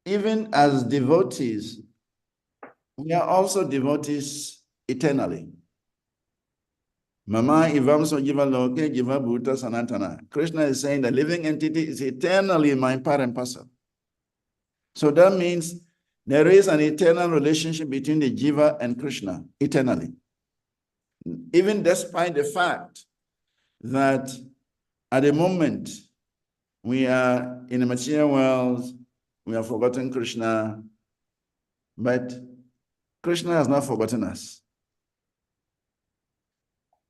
even as devotees, we are also devotees eternally. Mama Ivamso Jiva Loke Jiva Bhuta Sanatana. Krishna is saying the living entity is eternally my part and parcel. So that means there is an eternal relationship between the Jiva and Krishna, eternally. Even despite the fact that at the moment we are in the material world, we have forgotten Krishna, but Krishna has not forgotten us.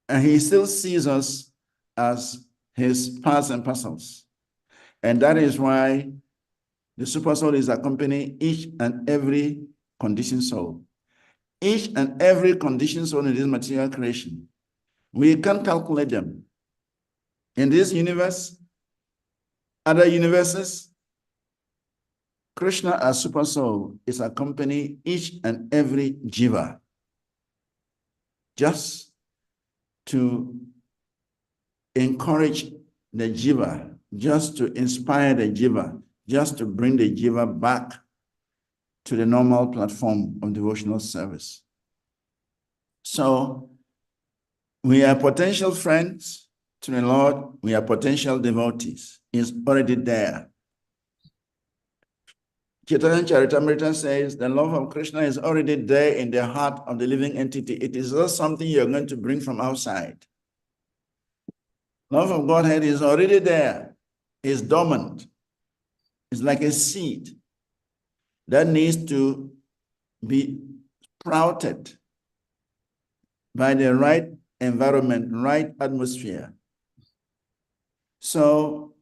And he still sees us as his parts and parcels. And that is why the super soul is accompanying each and every conditioned soul. Each and every conditioned soul in this material creation. We can't calculate them. In this universe, other universes, Krishna as super soul is accompanying each and every jiva, just to encourage the jiva, just to inspire the jiva, just to bring the jiva back to the normal platform of devotional service. So we are potential friends to the Lord. We are potential devotees. It's already there. Chaitanya Charitamrita says the love of Krishna is already there in the heart of the living entity. It is not something you're going to bring from outside. Love of Godhead is already there. It's dormant. It's like a seed that needs to be sprouted by the right environment, right atmosphere. So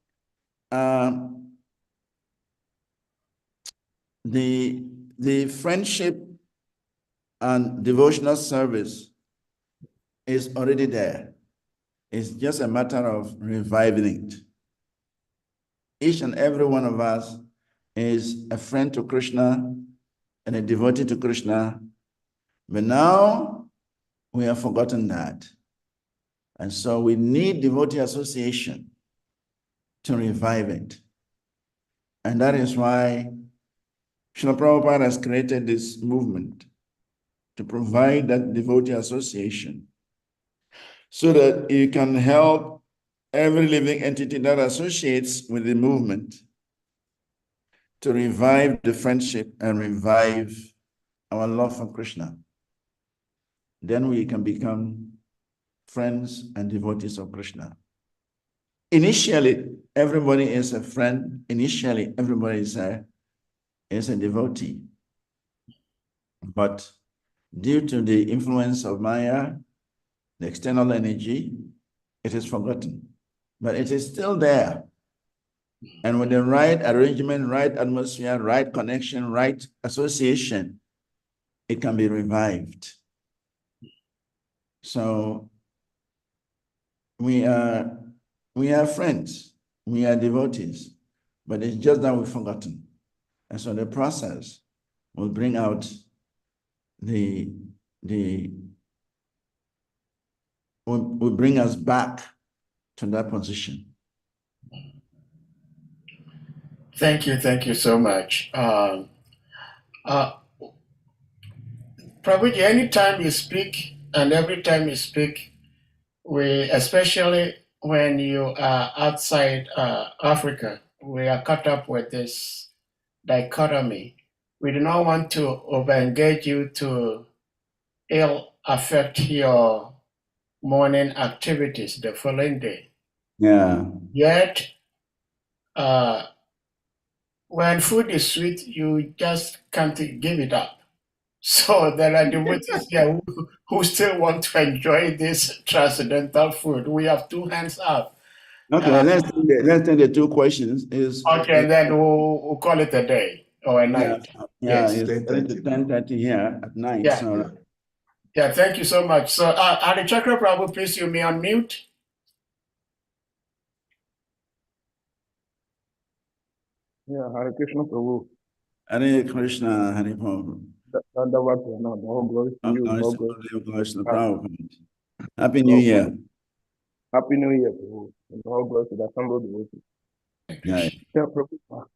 the friendship and devotional service is already there. It's just a matter of reviving it. Each and every one of us is a friend to Krishna and a devotee to Krishna. But now we have forgotten that. And so we need devotee association to revive it. And that is why Srila Prabhupada has created this movement to provide that devotee association so that it can help every living entity that associates with the movement to revive the friendship and revive our love for Krishna. Then we can become friends and devotees of Krishna. Initially, everybody is a friend. Initially, everybody is a devotee. But due to the influence of Maya, the external energy, it is forgotten. But it is still there. And with the right arrangement, right atmosphere, right connection, right association, it can be revived. So we are friends, we are devotees, but it's just that we've forgotten. And so the process will bring out will bring us back to that position. Thank you so much. Prabhuji, anytime you speak and every time you speak, especially when you are outside Africa, we are caught up with this dichotomy. We do not want to overengage you to ill affect your morning activities the following day. Yeah. Yet, when food is sweet, you just can't give it up. So there are devotees here who still want to enjoy this transcendental food. We have two hands up. Okay, let's take the two questions. Okay, and then we'll call it a day or a night. Yeah, Yes. it's 10:30 here at night. Yeah. So Yeah, thank you so much. So, Harichakra Prabhu, please, you may unmute. Yeah, Hare Krishna Prabhu. Hare Krishna, Hare Prabhu. Dandavata, no, all glory to you. All glory. Happy New Year. Happy New Year, Prabhu. And all glory to the Assembly devotees. Yeah. Yeah, Prabhu,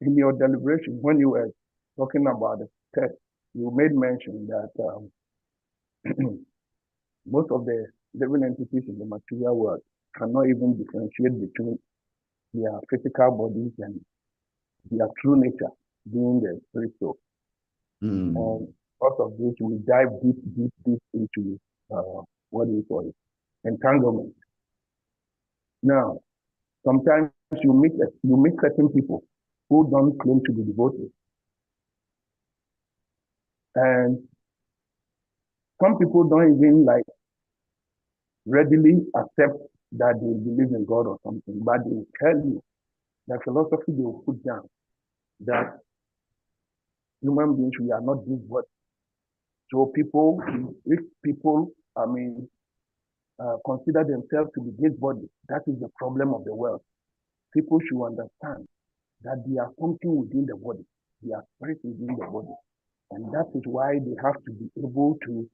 in your deliberation, when you were talking about the text, you made mention that most of the living entities in the material world cannot even differentiate between their physical bodies and their true nature, being the spirit soul. And because of this, we dive deep into what do you call it? Entanglement. Now, sometimes you meet certain people who don't claim to be devoted, and some people don't even readily accept that they believe in God or something, but they will tell you the philosophy they will put down that human beings, we are not this body. So if people, consider themselves to be this body, that is the problem of the world. People should understand that they are something within the body. They are spirit within the body. And that is why they have to be able to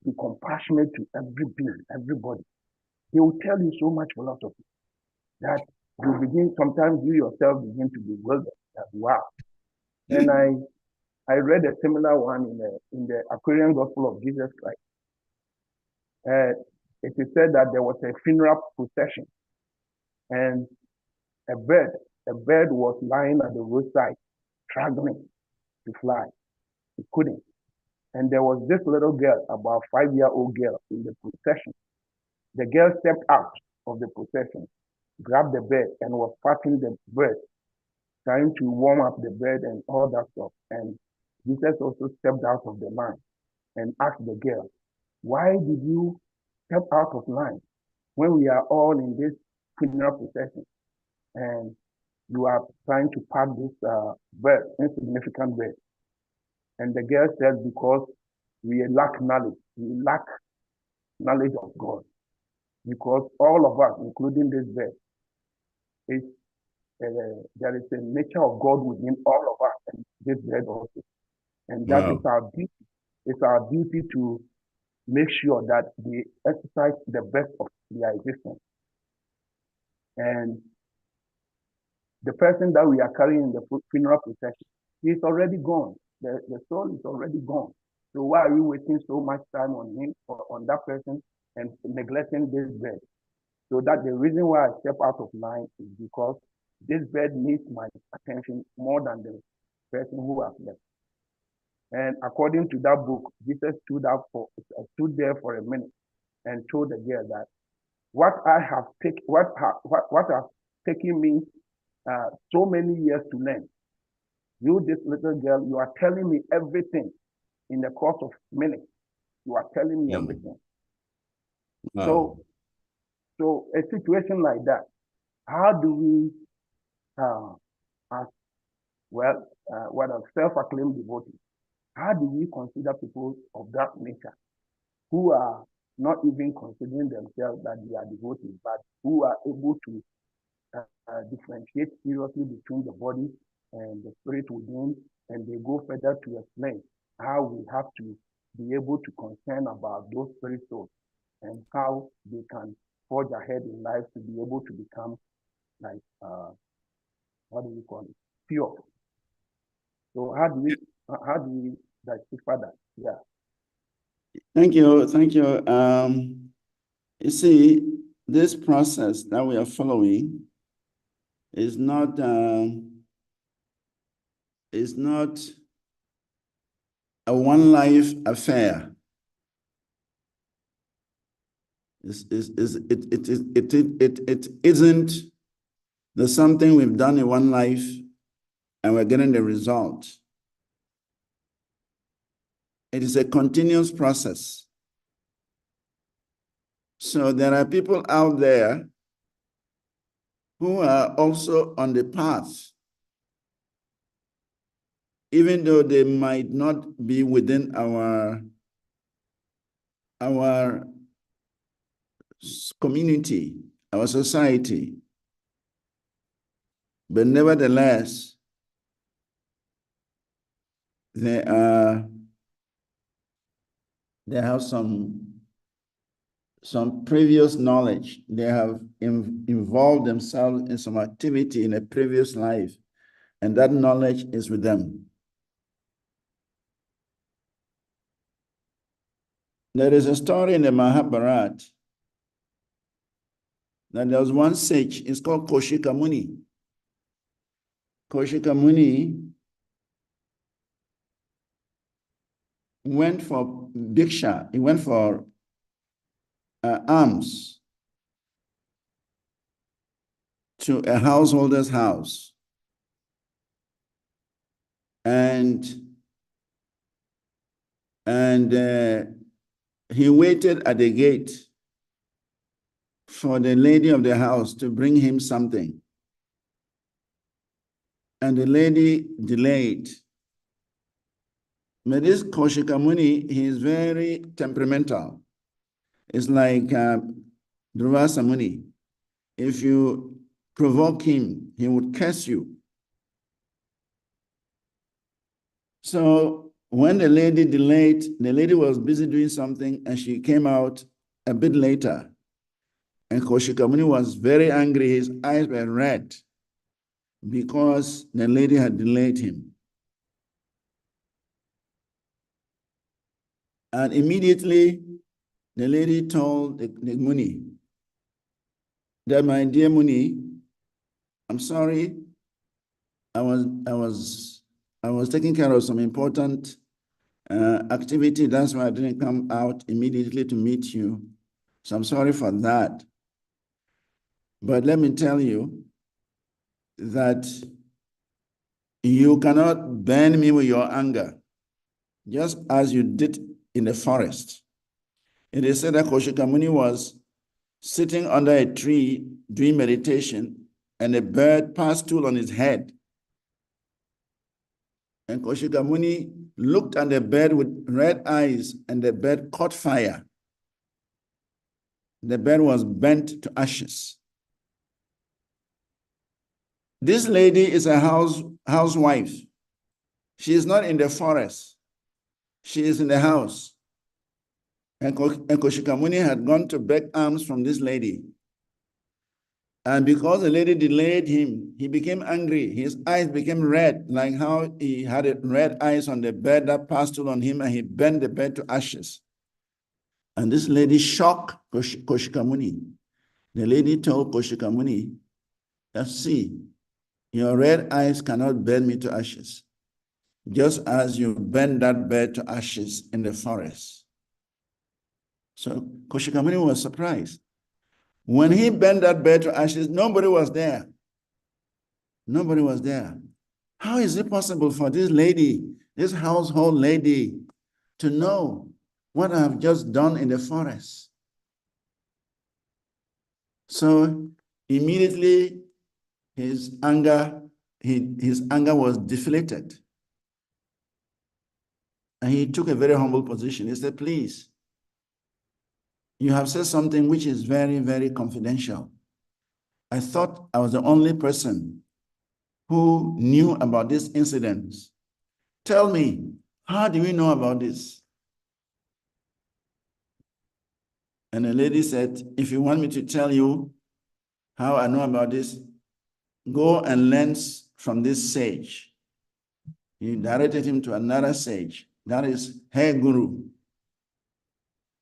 be compassionate to every being, everybody. They will tell you so much philosophy that sometimes you yourself begin to be bewildered. That, wow. And I read a similar one in the Aquarian Gospel of Jesus Christ. It is said that there was a funeral procession, and a bird was lying at the roadside, struggling to fly. It couldn't. And there was this little girl, about 5-year-old girl, in the procession. The girl stepped out of the procession, grabbed the bird, and was patting the bird, trying to warm up the bird and all that stuff. And Jesus also stepped out of the line and asked the girl, why did you step out of line when we are all in this funeral procession and you are trying to pat this bird, insignificant bird? And the girl said, because we lack knowledge. We lack knowledge of God. Because all of us, including this bird, there is a nature of God within all of us, and this bird also. And that is our duty. It's our duty to make sure that they exercise the best of their existence. And the person that we are carrying in the funeral procession, he is already gone. The soul is already gone. So why are we wasting so much time on him or on that person and neglecting this bird? So that the reason why I step out of line is because this bird needs my attention more than the person who has left. And according to that book, Jesus stood there for a minute and told the girl that what has taken me so many years to learn. You, this little girl, you are telling me everything in the course of minutes. You are telling me everything. Wow. So a situation like that, how do we, as well, what are self-acclaimed devotees, how do we consider people of that nature who are not even considering themselves that they are devotees, but who are able to differentiate seriously between the body and the spirit within, and they go further to explain how we have to be able to concern about those spirit souls and how they can forge ahead in life to be able to become like what do we call it? Pure. So how do we like further? Yeah. Thank you. Thank you. You see, this process that we are following is not a one life affair. It isn't there's something we've done in one life and we're getting the result. It is a continuous process. So there are people out there who are also on the path, even though they might not be within our community, our society. But nevertheless, they have some previous knowledge. They have involved themselves in some activity in a previous life, and that knowledge is with them. There is a story in the Mahabharata that there was one sage, it's called Kaushika Muni. Kaushika Muni went for bhiksha, he went for alms to a householder's house. And he waited at the gate for the lady of the house to bring him something. And the lady delayed. But this Kaushika Muni, he is very temperamental. It's like Durvasa Muni. If you provoke him, he would curse you. So when the lady delayed, the lady was busy doing something and she came out a bit later. And Kaushika Muni was very angry. His eyes were red because the lady had delayed him. And immediately, the lady told the Muni that, my dear Muni, I'm sorry, I was taking care of some important activity. That's why I didn't come out immediately to meet you. So I'm sorry for that. But let me tell you that you cannot burn me with your anger, just as you did in the forest. It is said that Kaushika Muni was sitting under a tree doing meditation, and a bird passed through on his head. And Kaushika Muni looked at the bird with red eyes, and the bird caught fire. The bird was burnt to ashes. This lady is a housewife. She is not in the forest. She is in the house. And Kaushika Muni had gone to beg alms from this lady. And because the lady delayed him, he became angry. His eyes became red, like how he had red eyes on the bird that passed through on him, and he burned the bird to ashes. And this lady shocked Kaushika Muni. The lady told Kaushika Muni, see, Your red eyes cannot burn me to ashes, just as you burned that bird to ashes in the forest. So Koshikamuni was surprised. When he burned that bird to ashes, nobody was there. Nobody was there. How is it possible for this lady, this household lady, to know what I have just done in the forest? So immediately his anger was deflated. And he took a very humble position. He said, please, you have said something which is very, very confidential. I thought I was the only person who knew about this incident. Tell me, how do we know about this? And the lady said, if you want me to tell you how I know about this, go and learn from this sage. He directed him to another sage. That is her guru.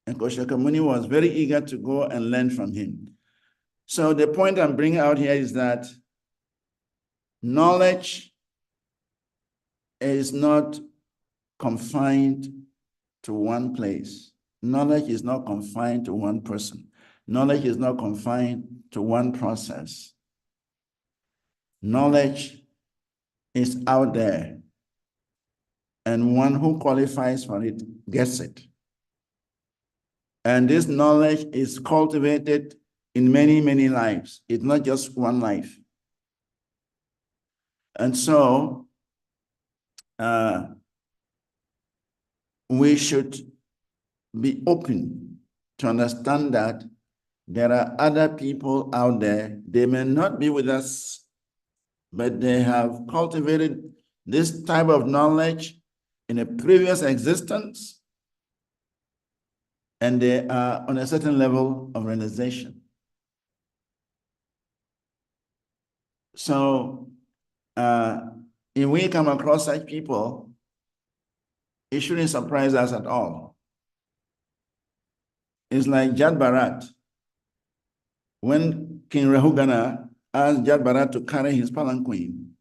And Koshakamuni was very eager to go and learn from him. So the point I'm bringing out here is that knowledge is not confined to one place. Knowledge is not confined to one person. Knowledge is not confined to one process. Knowledge is out there, and one who qualifies for it gets it. And this knowledge is cultivated in many, many lives. It's not just one life. And so we should be open to understand that there are other people out there. They may not be with us, but they have cultivated this type of knowledge in a previous existence, and they are on a certain level of realization. So if we come across such people, it shouldn't surprise us at all. It's like Jad Bharat. When King Rahugana asked Jad Bharat to carry his palanquin,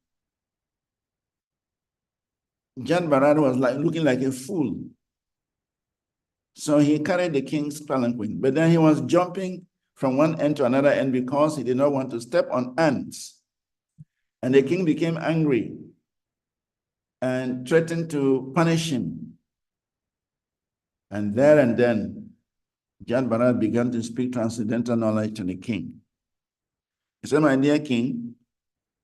Jad Bharat was looking like a fool. So he carried the king's palanquin, but then he was jumping from one end to another end because he did not want to step on ants. And the king became angry and threatened to punish him. And there and then, Jad Bharat began to speak transcendental knowledge to the king. He said, my dear king,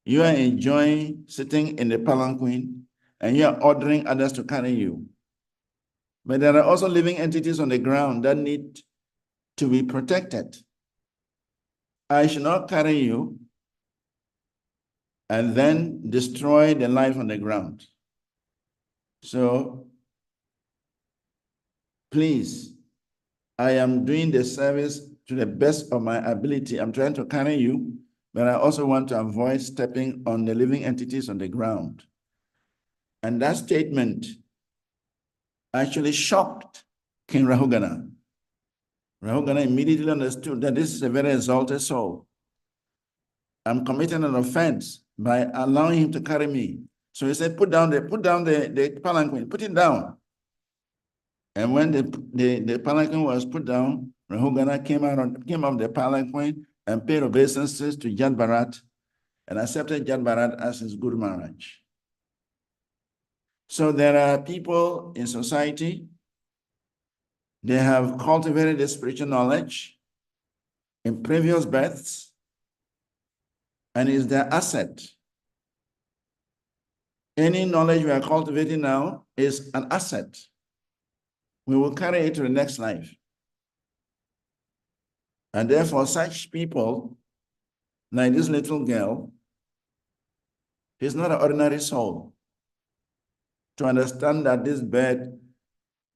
you are enjoying sitting in the palanquin and you are ordering others to carry you. But there are also living entities on the ground that need to be protected. I should not carry you and then destroy the life on the ground. So, please, I am doing the service to the best of my ability. I'm trying to carry you, but I also want to avoid stepping on the living entities on the ground. And that statement actually shocked King Rahugana. Rahugana immediately understood that this is a very exalted soul. I'm committing an offense by allowing him to carry me. So he said, put down the palanquin, put it down. And when the palanquin was put down, Rahugana came off the palanquin and paid obeisances to Jad Bharat and accepted Jad Bharat as his Guru Maharaj. So there are people in society, they have cultivated the spiritual knowledge in previous births, and is their asset. Any knowledge we are cultivating now is an asset. We will carry it to the next life. And therefore, such people, like this little girl, is not an ordinary soul. To understand that this bird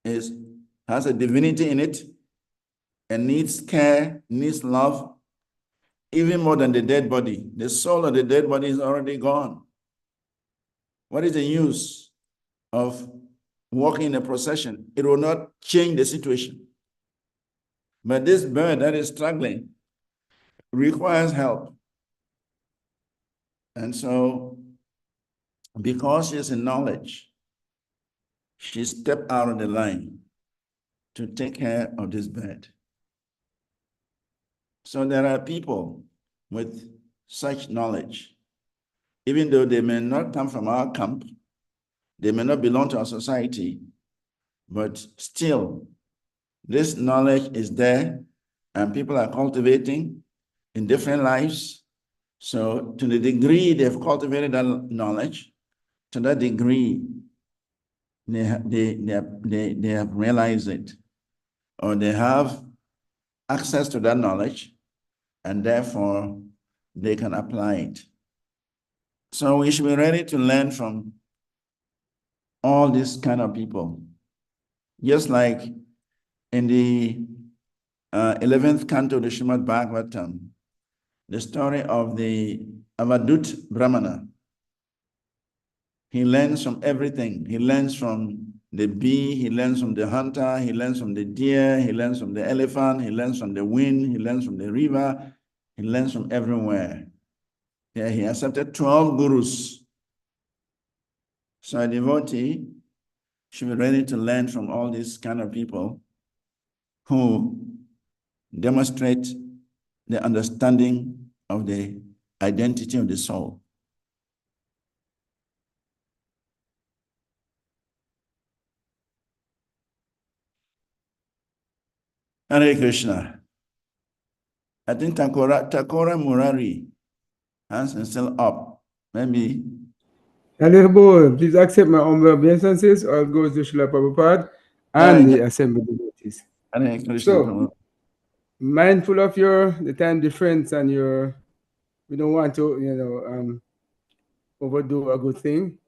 has a divinity in it and needs care, needs love, even more than the dead body. The soul of the dead body is already gone. What is the use of walking in a procession? It will not change the situation. But this bird that is struggling requires help. And so, because she's in knowledge, she stepped out of the line to take care of this bed. So there are people with such knowledge, even though they may not come from our camp, they may not belong to our society, but still, this knowledge is there and people are cultivating in different lives. So to the degree they've cultivated that knowledge, to that degree, they have realized it, or they have access to that knowledge, and therefore they can apply it. So we should be ready to learn from all these kind of people. Just like in the 11th canto of the Srimad Bhagavatam, the story of the Avadut Brahmana. He learns from everything. He learns from the bee, he learns from the hunter, he learns from the deer, he learns from the elephant, he learns from the wind, he learns from the river, he learns from everywhere. Yeah, he accepted 12 gurus. So a devotee should be ready to learn from all these kind of people who demonstrate the understanding of the identity of the soul. Hare Krishna. I think Takora Murari hands is still up. Maybe. Honorable, please accept my humble obeisances. All goes to Srila Prabhupada and the assembly devotees. Hare Krishna. So, mindful of the time difference and we don't want to, overdo a good thing.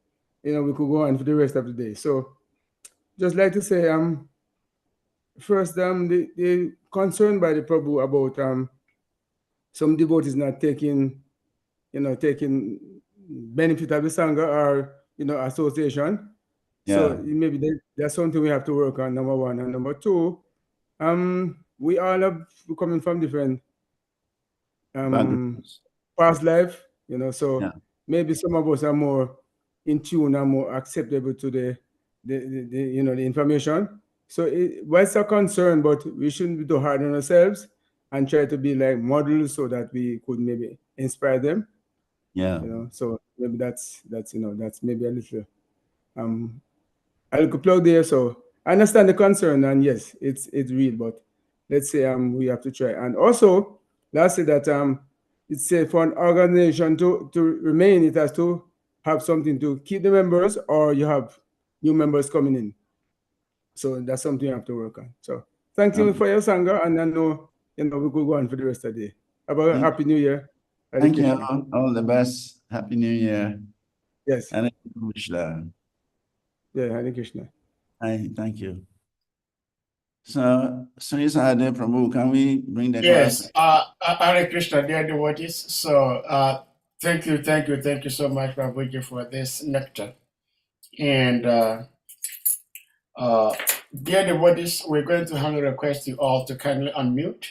We could go on for the rest of the day. So, just like to say, first, the concern by the Prabhu about some devotees not taking benefit of the Sangha or, association. Yeah. So maybe that's something we have to work on, number one. And number two, we all are coming from different past life, so yeah. Maybe some of us are more in tune and more acceptable to the information. So what's a concern, but we shouldn't be too hard on ourselves and try to be like models so that we could maybe inspire them. Yeah. So maybe that's maybe a little a little plug there. So I understand the concern, and yes, it's real, but let's say we have to try. And also, lastly, that it's safe for an organization to remain, it has to have something to keep the members, or you have new members coming in. So that's something you have to work on. So thank you for your Sangha, and I know we could go on for the rest of the day. Have a happy New Year. Thank you. All the best. Happy New Year. Yes. Hare Krishna. Yeah, Hare Krishna. Thank you. So, Srisade Prabhu, can we bring the Yes, Hare Krishna, dear devotees. So, thank you so much, Prabhuji, for this nectar. And dear devotees, we're going to humbly request you all to kindly unmute,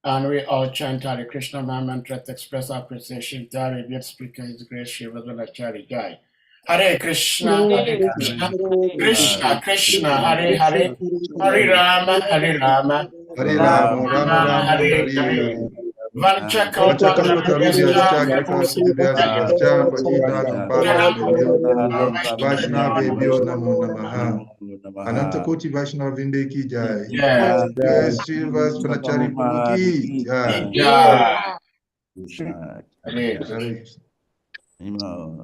and we all chant Hare Krishna mantra to express our appreciation to our revered speaker, His Grace Shiva Vanacari Jai. Hare Krishna, Hare Krishna, Krishna Krishna, Hare Hare, Hare Rama, Hare Rama, Hare Rama, Rama Rama, Hare Hare Hare. Vaishnava Bhebhyo Namo Namaha. Anantakoti Vaishnava Vinde ki Jai. SRIVAS VANACARI Prabhu ki Jai. Jai. Krishna. Hare Hare. Amen.